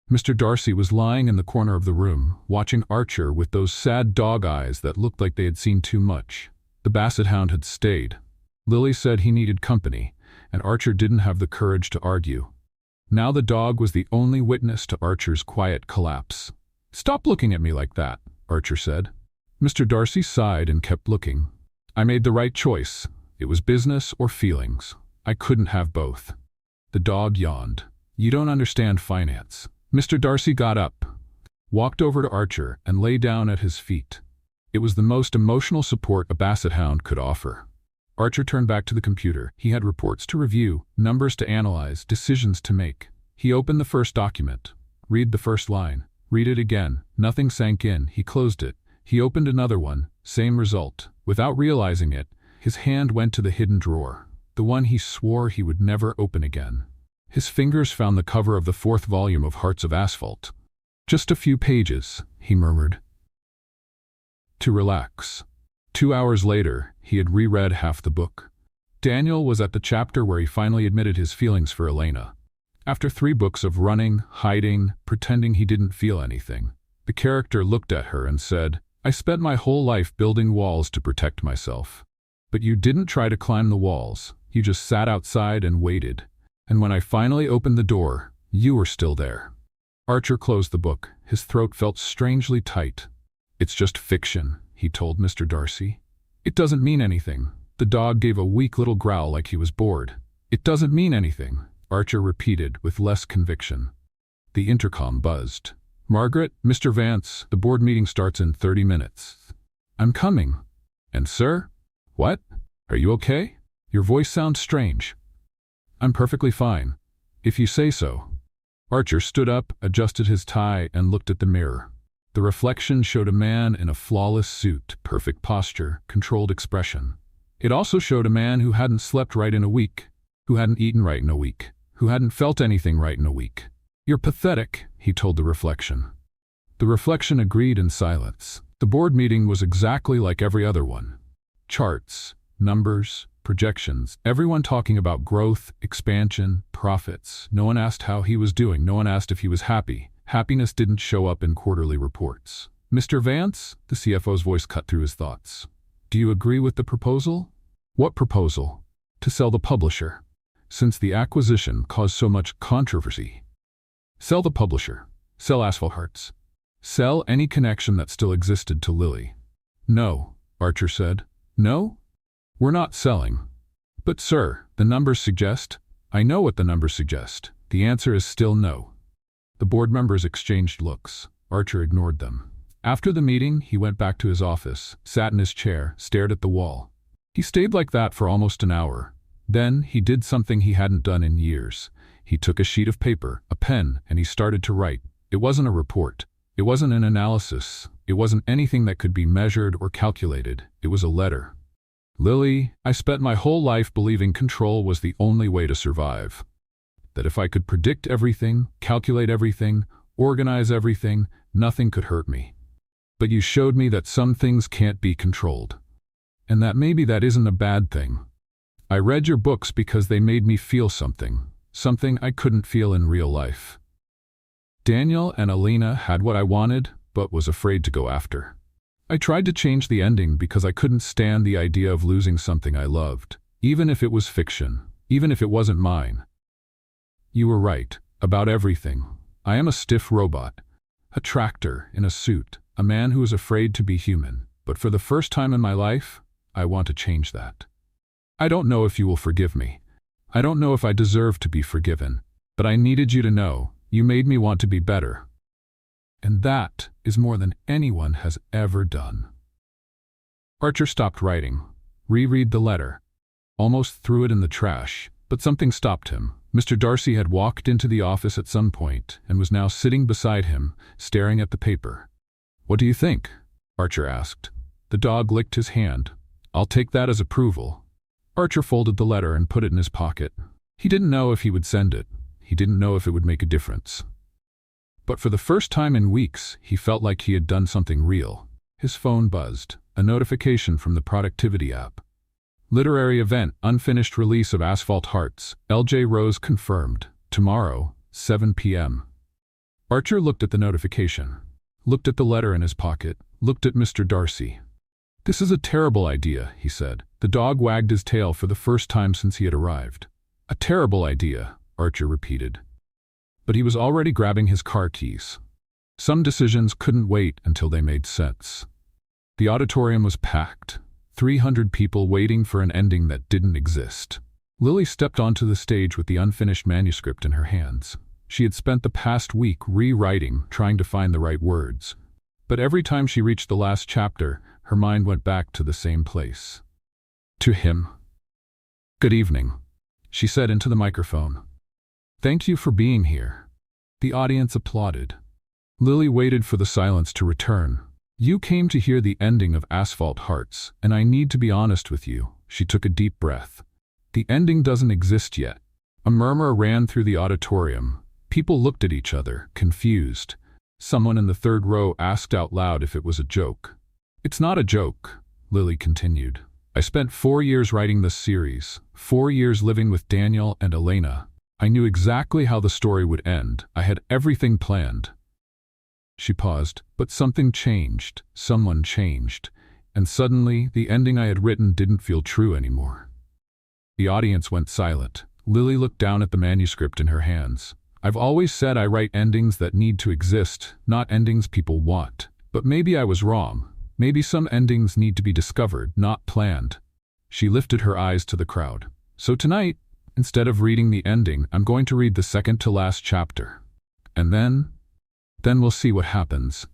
Mr. Darcy was lying in the corner of the room, watching Archer with those sad dog eyes that looked like they had seen too much. The basset hound had stayed. Lily said he needed company, and Archer didn't have the courage to argue. Now the dog was the only witness to Archer's quiet collapse. "Stop looking at me like that," Archer said. Mr. Darcy sighed and kept looking. "I made the right choice. It was business or feelings. I couldn't have both." The dog yawned. "You don't understand finance." Mr. Darcy got up, walked over to Archer, and lay down at his feet. It was the most emotional support a basset hound could offer. Archer turned back to the computer. He had reports to review, numbers to analyze, decisions to make. He opened the first document. Read the first line. Read it again. Nothing sank in. He closed it. He opened another one. Same result. Without realizing it, his hand went to the hidden drawer, the one he swore he would never open again. His fingers found the cover of the 4th volume of Hearts of Asphalt. "Just a few pages," he murmured. To relax. 2 hours later, he had reread half the book. Daniel was at the chapter where he finally admitted his feelings for Elena. After 3 books of running, hiding, pretending he didn't feel anything, the character looked at her and said, "I spent my whole life building walls to protect myself. But you didn't try to climb the walls. You just sat outside and waited. And when I finally opened the door, you were still there." Archer closed the book. His throat felt strangely tight. "It's just fiction," he told Mr. Darcy. "It doesn't mean anything." The dog gave a weak little growl like he was bored. "It doesn't mean anything," Archer repeated with less conviction. The intercom buzzed. "Margaret, Mr. Vance, the board meeting starts in 30 minutes. "I'm coming." "And sir?" "What? Are you okay? Your voice sounds strange." "I'm perfectly fine, if you say so." Archer stood up, adjusted his tie, and looked at the mirror. The reflection showed a man in a flawless suit, perfect posture, controlled expression. It also showed a man who hadn't slept right in a week, who hadn't eaten right in a week, who hadn't felt anything right in a week. "You're pathetic," he told the reflection. The reflection agreed in silence. The board meeting was exactly like every other one. Charts, numbers, projections, everyone talking about growth, expansion, profits. No one asked how he was doing. No one asked if he was happy. Happiness didn't show up in quarterly reports. "Mr. Vance," the CFO's voice cut through his thoughts. "Do you agree with the proposal?" "What proposal?" "To sell the publisher. Since the acquisition caused so much controversy." "Sell the publisher. Sell Asphalt Hearts. Sell any connection that still existed to Lily." "No," Archer said. "No? We're not selling." "But sir, the numbers suggest—" "I know what the numbers suggest. The answer is still no." The board members exchanged looks. Archer ignored them. After the meeting, he went back to his office, sat in his chair, stared at the wall. He stayed like that for almost an hour. Then he did something he hadn't done in years. He took a sheet of paper, a pen, and he started to write. It wasn't a report. It wasn't an analysis. It wasn't anything that could be measured or calculated. It was a letter. "Lily, I spent my whole life believing control was the only way to survive. That if I could predict everything, calculate everything, organize everything, nothing could hurt me. But you showed me that some things can't be controlled. And that maybe that isn't a bad thing. I read your books because they made me feel something I couldn't feel in real life. Daniel and Elena had what I wanted, but was afraid to go after. I tried to change the ending because I couldn't stand the idea of losing something I loved, even if it was fiction, even if it wasn't mine. You were right, about everything. I am a stiff robot, a tractor in a suit, a man who is afraid to be human. But for the first time in my life, I want to change that. I don't know if you will forgive me. I don't know if I deserve to be forgiven, but I needed you to know. You made me want to be better. And that is more than anyone has ever done. Archer stopped writing. Reread the letter. Almost threw it in the trash, but something stopped him. Mr. Darcy had walked into the office at some point and was now sitting beside him, staring at the paper. What do you think? Archer asked. The dog licked his hand. I'll take that as approval. Archer folded the letter and put it in his pocket. He didn't know if he would send it. He didn't know if it would make a difference. But for the first time in weeks, he felt like he had done something real. His phone buzzed, a notification from the productivity app. Literary event, unfinished release of Asphalt Hearts, L.J. Rose confirmed, tomorrow, 7 p.m. Archer looked at the notification, looked at the letter in his pocket, looked at Mr. Darcy. This is a terrible idea, he said. The dog wagged his tail for the first time since he had arrived. A terrible idea, Archer repeated. But he was already grabbing his car keys. Some decisions couldn't wait until they made sense. The auditorium was packed, 300 people waiting for an ending that didn't exist. Lily stepped onto the stage with the unfinished manuscript in her hands. She had spent the past week rewriting, trying to find the right words. But every time she reached the last chapter, her mind went back to the same place. To him. Good evening, she said into the microphone. Thank you for being here. The audience applauded. Lily waited for the silence to return. You came to hear the ending of Asphalt Hearts, and I need to be honest with you. She took a deep breath. The ending doesn't exist yet. A murmur ran through the auditorium. People looked at each other, confused. Someone in the third row asked out loud if it was a joke. It's not a joke, Lily continued. I spent 4 years writing this series, 4 years living with Daniel and Elena. I knew exactly how the story would end. I had everything planned. She paused, but something changed, someone changed, and suddenly the ending I had written didn't feel true anymore. The audience went silent. Lily looked down at the manuscript in her hands. I've always said I write endings that need to exist, not endings people want. But maybe I was wrong. Maybe some endings need to be discovered, not planned. She lifted her eyes to the crowd. So tonight, instead of reading the ending, I'm going to read the second to last chapter. And then we'll see what happens.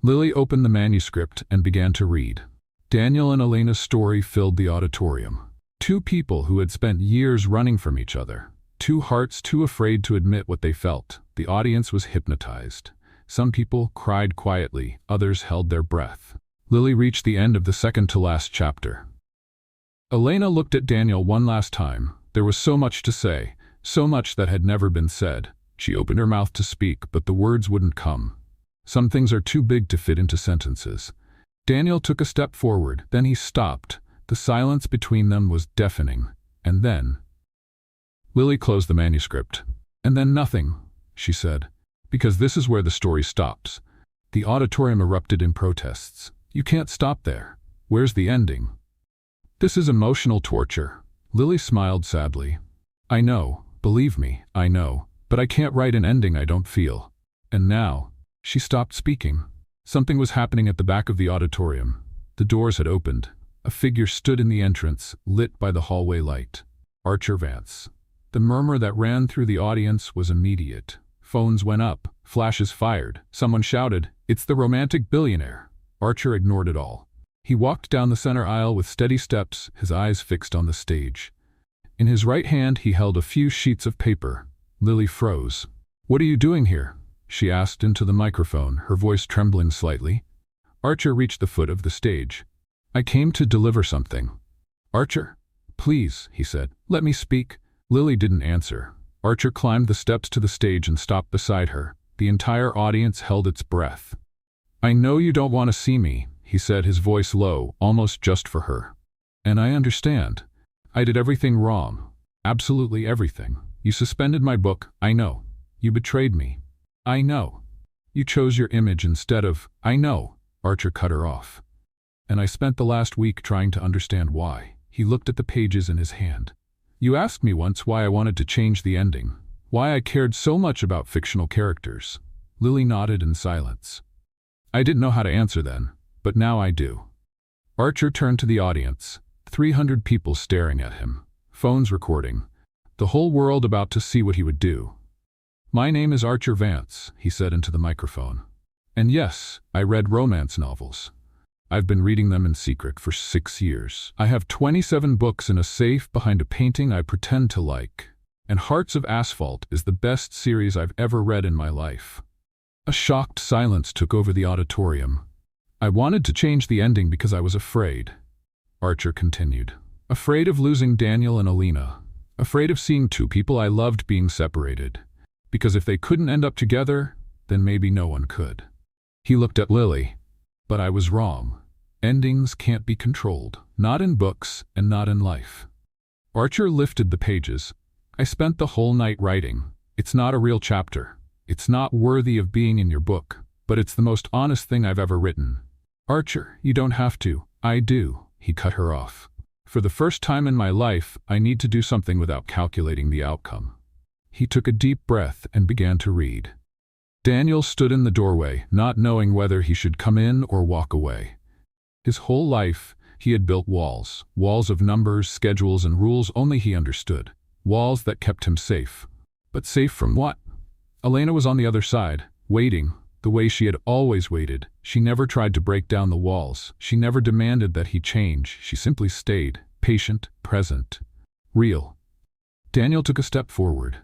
Lily opened the manuscript and began to read. Daniel and Elena's story filled the auditorium. 2 people who had spent years running from each other. 2 hearts too afraid to admit what they felt. The audience was hypnotized. Some people cried quietly, others held their breath. Lily reached the end of the second to last chapter. Elena looked at Daniel one last time. There was so much to say, so much that had never been said. She opened her mouth to speak, but the words wouldn't come. Some things are too big to fit into sentences. Daniel took a step forward, then he stopped. The silence between them was deafening. And then Lily closed the manuscript. And then nothing, she said. Because this is where the story stops. The auditorium erupted in protests. You can't stop there. Where's the ending? This is emotional torture. Lily smiled sadly. I know, believe me, I know. But I can't write an ending I don't feel. And now, she stopped speaking. Something was happening at the back of the auditorium. The doors had opened. A figure stood in the entrance, lit by the hallway light. Archer Vance. The murmur that ran through the audience was immediate. Phones went up, flashes fired. Someone shouted, "It's the romantic billionaire." Archer ignored it all. He walked down the center aisle with steady steps, his eyes fixed on the stage. In his right hand he held a few sheets of paper. Lily froze. "What are you doing here?" she asked into the microphone, her voice trembling slightly. Archer reached the foot of the stage. "I came to deliver something." "Archer, please," he said, "let me speak." Lily didn't answer. Archer climbed the steps to the stage and stopped beside her. The entire audience held its breath. "I know you don't want to see me," he said, his voice low, almost just for her. "And I understand. I did everything wrong. Absolutely everything. You suspended my book, I know. You betrayed me. I know. You chose your image instead of, I know." Archer cut her off. "And I spent the last week trying to understand why." He looked at the pages in his hand. "You asked me once why I wanted to change the ending. Why I cared so much about fictional characters." Lily nodded in silence. "I didn't know how to answer then, but now I do." Archer turned to the audience, 300 people staring at him, phones recording, the whole world about to see what he would do. "My name is Archer Vance," he said into the microphone. "And yes, I read romance novels. I've been reading them in secret for 6 years. I have 27 books in a safe behind a painting I pretend to like. And Hearts of Asphalt is the best series I've ever read in my life." A shocked silence took over the auditorium. "I wanted to change the ending because I was afraid," Archer continued. "Afraid of losing Daniel and Alina. Afraid of seeing two people I loved being separated. Because if they couldn't end up together, then maybe no one could." He looked at Lily. "But I was wrong. Endings can't be controlled. Not in books and not in life." Archer lifted the pages. "I spent the whole night writing. It's not a real chapter. It's not worthy of being in your book, but it's the most honest thing I've ever written." "Archer, you don't have to." "I do," he cut her off. "For the first time in my life, I need to do something without calculating the outcome." He took a deep breath and began to read. Daniel stood in the doorway, not knowing whether he should come in or walk away. His whole life, he had built walls of numbers, schedules, and rules only he understood. Walls that kept him safe. But safe from what? Elena was on the other side, waiting, the way she had always waited. She never tried to break down the walls. She never demanded that he change. She simply stayed, patient, present, real. Daniel took a step forward.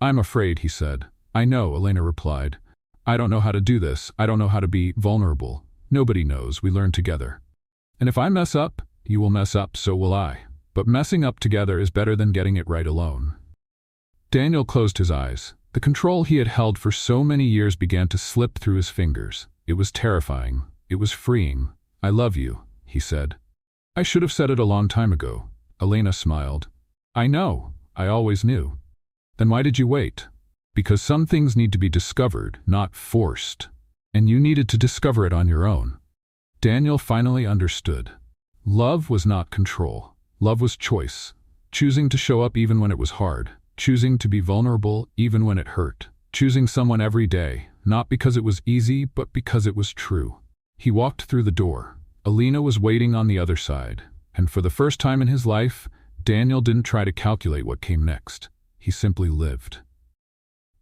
"I'm afraid," he said. "I know," Elena replied. "I don't know how to do this. I don't know how to be vulnerable. Nobody knows. We learn together. And if I mess up, you will mess up, so will I. But messing up together is better than getting it right alone." Daniel closed his eyes. The control he had held for so many years began to slip through his fingers. It was terrifying. It was freeing. "I love you," he said. "I should have said it a long time ago." Elena smiled. "I know. I always knew." "Then why did you wait?" "Because some things need to be discovered, not forced. And you needed to discover it on your own." Daniel finally understood. Love was not control. Love was choice. Choosing to show up even when it was hard. Choosing to be vulnerable even when it hurt. Choosing someone every day, not because it was easy, but because it was true. He walked through the door. Alina was waiting on the other side. And for the first time in his life, Daniel didn't try to calculate what came next. He simply lived.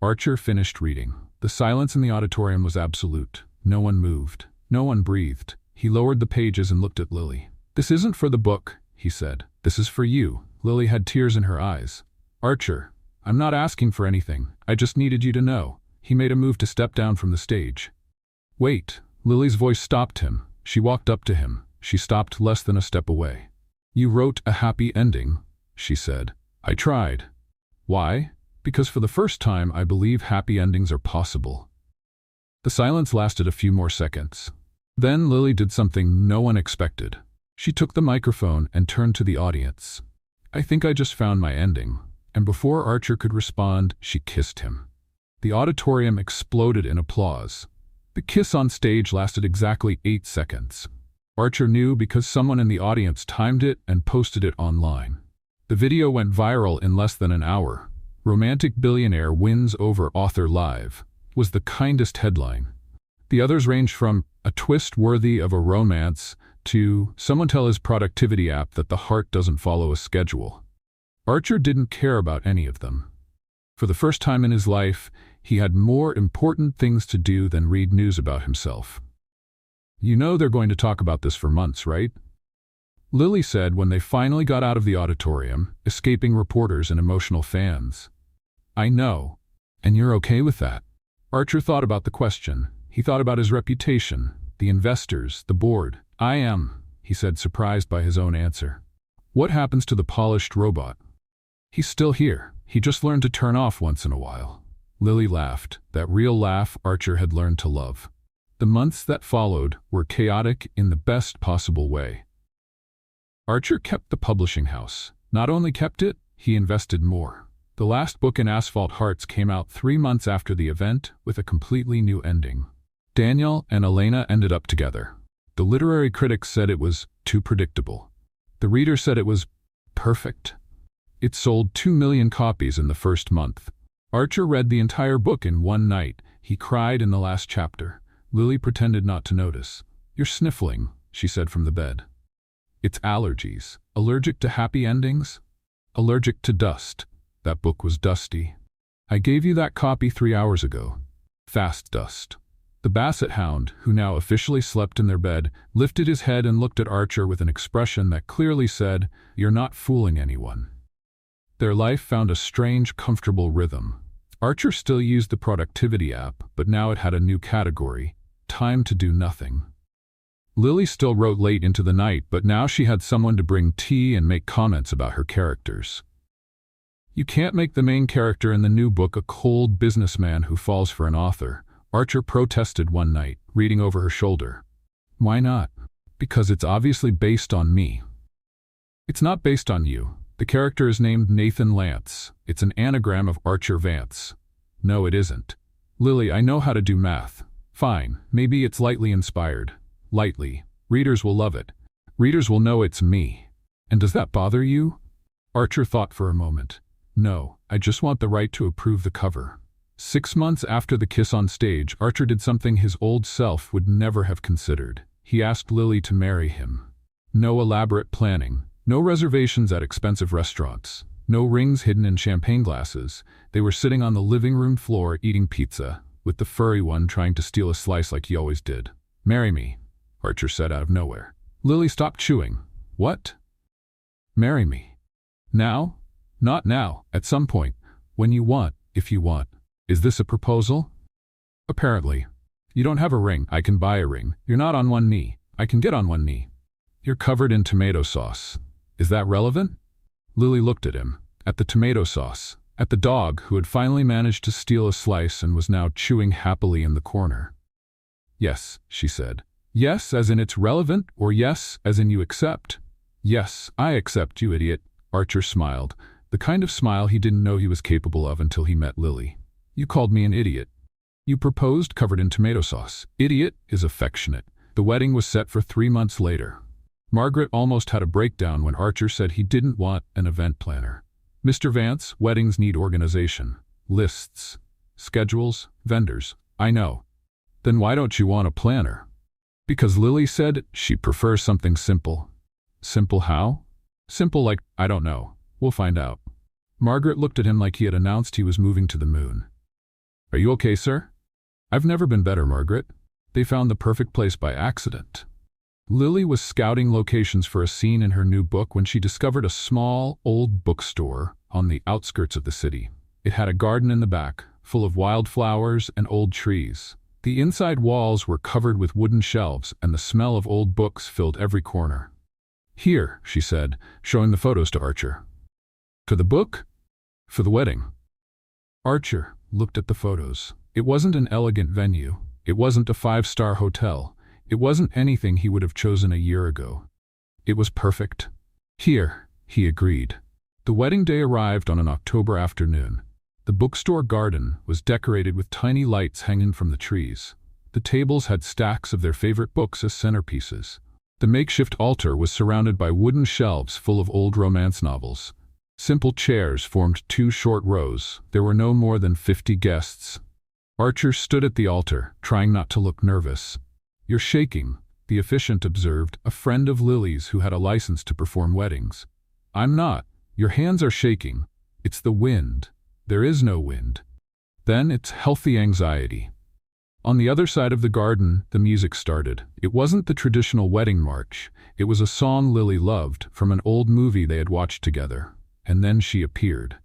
Archer finished reading. The silence in the auditorium was absolute. No one moved. No one breathed. He lowered the pages and looked at Lily. "This isn't for the book," he said. "This is for you." Lily had tears in her eyes. "Archer, I'm not asking for anything. I just needed you to know." He made a move to step down from the stage. "Wait." Lily's voice stopped him. She walked up to him. She stopped less than a step away. "You wrote a happy ending," she said. "I tried." "Why?" "Because for the first time I believe happy endings are possible." The silence lasted a few more seconds. Then Lily did something no one expected. She took the microphone and turned to the audience. "I think I just found my ending." And before Archer could respond, she kissed him. The auditorium exploded in applause. The kiss on stage lasted exactly 8 seconds. Archer knew because someone in the audience timed it and posted it online. The video went viral in less than an hour. "Romantic billionaire wins over author live" was the kindest headline. The others ranged from "a twist worthy of a romance" to "someone tell his productivity app that the heart doesn't follow a schedule." Archer didn't care about any of them. For the first time in his life, he had more important things to do than read news about himself. "You know they're going to talk about this for months, right?" Lily said when they finally got out of the auditorium, escaping reporters and emotional fans. "I know. And you're okay with that?" Archer thought about the question. He thought about his reputation, the investors, the board. "I am," he said, surprised by his own answer. "What happens to the polished robot?" "He's still here. He just learned to turn off once in a while." Lily laughed, that real laugh Archer had learned to love. The months that followed were chaotic in the best possible way. Archer kept the publishing house. Not only kept it, he invested more. The last book in Asphalt Hearts came out 3 months after the event with a completely new ending. Daniel and Elena ended up together. The literary critics said it was too predictable. The reader said it was perfect. It sold 2 million copies in the first month. Archer read the entire book in one night. He cried in the last chapter. Lily pretended not to notice. "You're sniffling," she said from the bed. "It's allergies. Allergic to happy endings? Allergic to dust." That book was dusty. "I gave you that copy 3 hours ago." Fast dust. The basset hound, who now officially slept in their bed, lifted his head and looked at Archer with an expression that clearly said, "You're not fooling anyone." Their life found a strange, comfortable rhythm. Archer still used the productivity app, but now it had a new category: time to do nothing. Lily still wrote late into the night, but now she had someone to bring tea and make comments about her characters. "You can't make the main character in the new book a cold businessman who falls for an author," Archer protested one night, reading over her shoulder. "Why not?" "Because it's obviously based on me." "It's not based on you. The character is named Nathan Lance. It's an anagram of Archer Vance." "No, it isn't." "Lily, I know how to do math." "Fine, maybe it's lightly inspired." "Lightly. Readers will love it. Readers will know it's me." "And does that bother you?" Archer thought for a moment. "No, I just want the right to approve the cover." 6 months after the kiss on stage, Archer did something his old self would never have considered. He asked Lily to marry him. No elaborate planning. No reservations at expensive restaurants. No rings hidden in champagne glasses. They were sitting on the living room floor eating pizza, with the furry one trying to steal a slice like he always did. "Marry me," Archer said out of nowhere. Lily stopped chewing. "What?" "Marry me." "Now?" "Not now. At some point. When you want, if you want." "Is this a proposal?" "Apparently." "You don't have a ring. I can buy a ring." "You're not on one knee. I can get on one knee." "You're covered in tomato sauce." "Is that relevant?" Lily looked at him, at the tomato sauce, at the dog who had finally managed to steal a slice and was now chewing happily in the corner. "Yes," she said. "Yes, as in it's relevant, or yes, as in you accept?" "Yes, I accept, you idiot." Archer smiled, the kind of smile he didn't know he was capable of until he met Lily. "You called me an idiot." "You proposed covered in tomato sauce." "Idiot" is affectionate. The wedding was set for 3 months later. Margaret almost had a breakdown when Archer said he didn't want an event planner. "Mr. Vance, weddings need organization. Lists. Schedules. Vendors." "I know." "Then why don't you want a planner?" "Because Lily said she prefers something simple." "Simple how?" "Simple like, I don't know. We'll find out." Margaret looked at him like he had announced he was moving to the moon. "Are you okay, sir?" "I've never been better, Margaret." They found the perfect place by accident. Lily was scouting locations for a scene in her new book when she discovered a small, old bookstore on the outskirts of the city. It had a garden in the back, full of wildflowers and old trees. The inside walls were covered with wooden shelves, and the smell of old books filled every corner. "Here," she said, showing the photos to Archer. "For the book?" "For the wedding." Archer looked at the photos. It wasn't an elegant venue. It wasn't a 5-star hotel. It wasn't anything he would have chosen a year ago. It was perfect. "Here," he agreed. The wedding day arrived on an October afternoon. The bookstore garden was decorated with tiny lights hanging from the trees. The tables had stacks of their favorite books as centerpieces. The makeshift altar was surrounded by wooden shelves full of old romance novels. Simple chairs formed 2 short rows. There were no more than 50 guests. Archer stood at the altar, trying not to look nervous. "You're shaking," the officiant observed, a friend of Lily's who had a license to perform weddings. "I'm not. Your hands are shaking. It's the wind." "There is no wind." "Then it's healthy anxiety." On the other side of the garden, the music started. It wasn't the traditional wedding march. It was a song Lily loved from an old movie they had watched together. And then she appeared.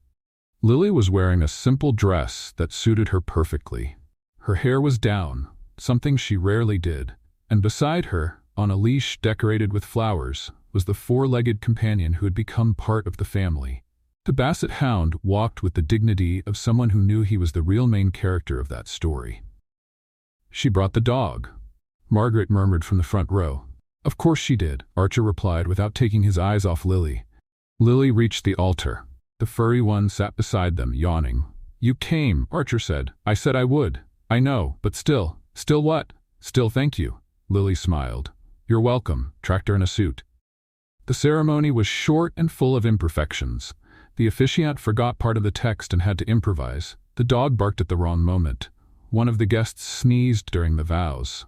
Lily was wearing a simple dress that suited her perfectly. Her hair was down, something she rarely did, and beside her, on a leash decorated with flowers, was the 4-legged companion who had become part of the family. The basset hound walked with the dignity of someone who knew he was the real main character of that story. "She brought the dog," Margaret murmured from the front row. "Of course she did," Archer replied without taking his eyes off Lily. Lily reached the altar. The furry one sat beside them, yawning. "You came," Archer said. "I said I would." "I know, but still." "Still what?" "Still thank you." Lily smiled. "You're welcome, tractor in a suit." The ceremony was short and full of imperfections. The officiant forgot part of the text and had to improvise. The dog barked at the wrong moment. One of the guests sneezed during the vows.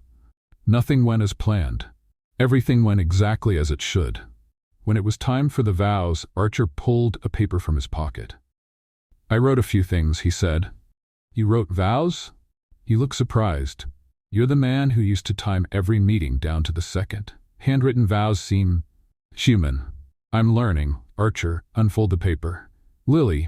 Nothing went as planned. Everything went exactly as it should. When it was time for the vows, Archer pulled a paper from his pocket. "I wrote a few things," he said. "You wrote vows?" "You look surprised. You're the man who used to time every meeting down to the second. Handwritten vows seem human." "I'm learning." Archer unfolded the paper. "Lily,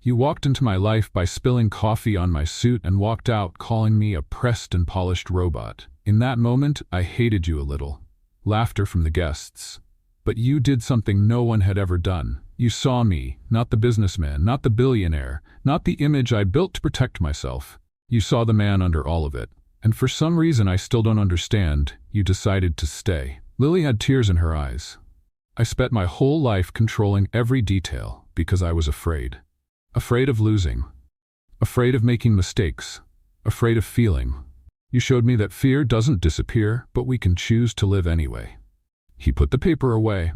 you walked into my life by spilling coffee on my suit and walked out calling me a pressed and polished robot. In that moment, I hated you a little." Laughter from the guests. "But you did something no one had ever done. You saw me, not the businessman, not the billionaire, not the image I built to protect myself. You saw the man under all of it. And for some reason I still don't understand, you decided to stay." Lily had tears in her eyes. "I spent my whole life controlling every detail because I was afraid. Afraid of losing. Afraid of making mistakes. Afraid of feeling. You showed me that fear doesn't disappear, but we can choose to live anyway." He put the paper away.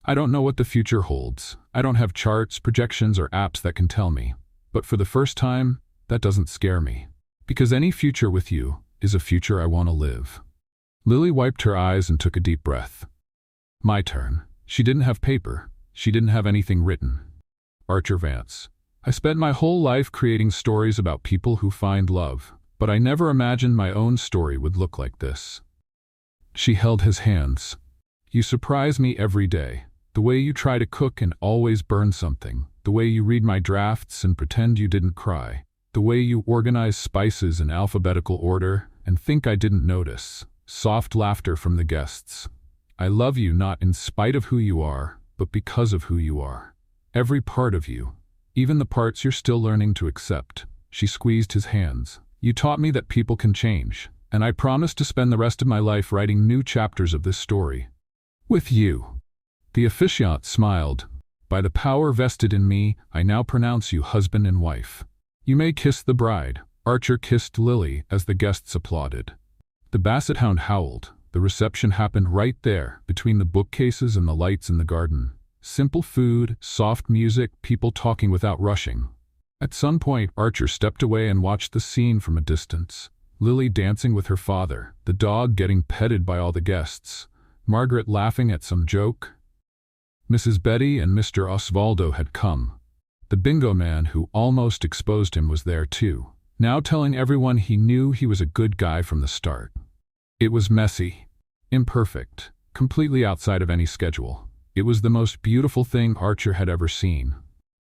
"I don't know what the future holds. I don't have charts, projections, or apps that can tell me. But for the first time, that doesn't scare me. Because any future with you is a future I want to live." Lily wiped her eyes and took a deep breath. "My turn." She didn't have paper. She didn't have anything written. Archer Vance. "I spent my whole life creating stories about people who find love, but I never imagined my own story would look like this." She held his hands. "You surprise me every day. The way you try to cook and always burn something. The way you read my drafts and pretend you didn't cry. The way you organize spices in alphabetical order and think I didn't notice." Soft laughter from the guests. "I love you not in spite of who you are, but because of who you are. Every part of you. Even the parts you're still learning to accept." She squeezed his hands. "You taught me that people can change, and I promise to spend the rest of my life writing new chapters of this story. With you." The officiant smiled. "By the power vested in me, I now pronounce you husband and wife. You may kiss the bride." Archer kissed Lily as the guests applauded. The basset hound howled. The reception happened right there, between the bookcases and the lights in the garden. Simple food, soft music, people talking without rushing. At some point, Archer stepped away and watched the scene from a distance. Lily dancing with her father, the dog getting petted by all the guests, Margaret laughing at some joke. Mrs. Betty and Mr. Osvaldo had come. The bingo man who almost exposed him was there too, now telling everyone he knew he was a good guy from the start. It was messy, imperfect, completely outside of any schedule. It was the most beautiful thing Archer had ever seen.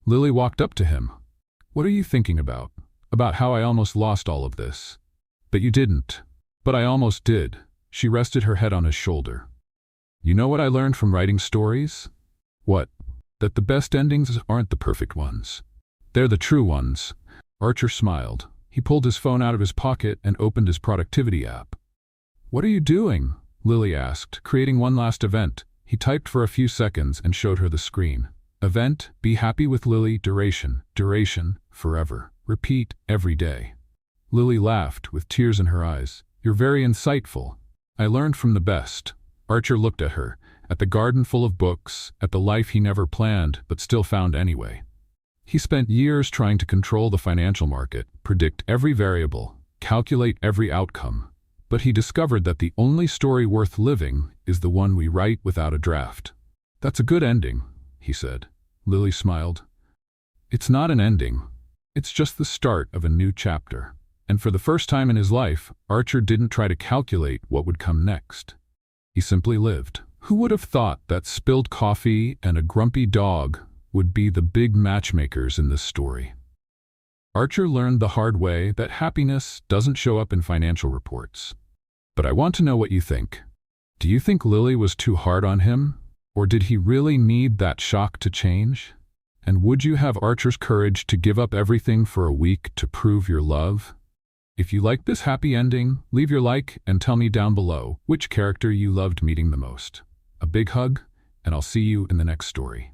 Lily walked up to him. "What are you thinking about?" "About how I almost lost all of this." "But you didn't." "But I almost did." She rested her head on his shoulder. "You know what I learned from writing stories?" "What?" "That the best endings aren't the perfect ones. They're the true ones." Archer smiled. He pulled his phone out of his pocket and opened his productivity app. "What are you doing?" Lily asked, creating one last event. He typed for a few seconds and showed her the screen. Event, be happy with Lily, duration, forever. Repeat, every day. Lily laughed, with tears in her eyes. "You're very insightful. I learned from the best." Archer looked at her, at the garden full of books, at the life he never planned but still found anyway. He spent years trying to control the financial market, predict every variable, calculate every outcome. But he discovered that the only story worth living is the one we write without a draft. "That's a good ending," he said. Lily smiled. "It's not an ending. It's just the start of a new chapter." And for the first time in his life, Archer didn't try to calculate what would come next. He simply lived. Who would have thought that spilled coffee and a grumpy dog would be the big matchmakers in this story? Archer learned the hard way that happiness doesn't show up in financial reports. But I want to know what you think. Do you think Lily was too hard on him? Or did he really need that shock to change? And would you have Archer's courage to give up everything for a week to prove your love? If you like this happy ending, leave your like and tell me down below which character you loved meeting the most. A big hug, and I'll see you in the next story.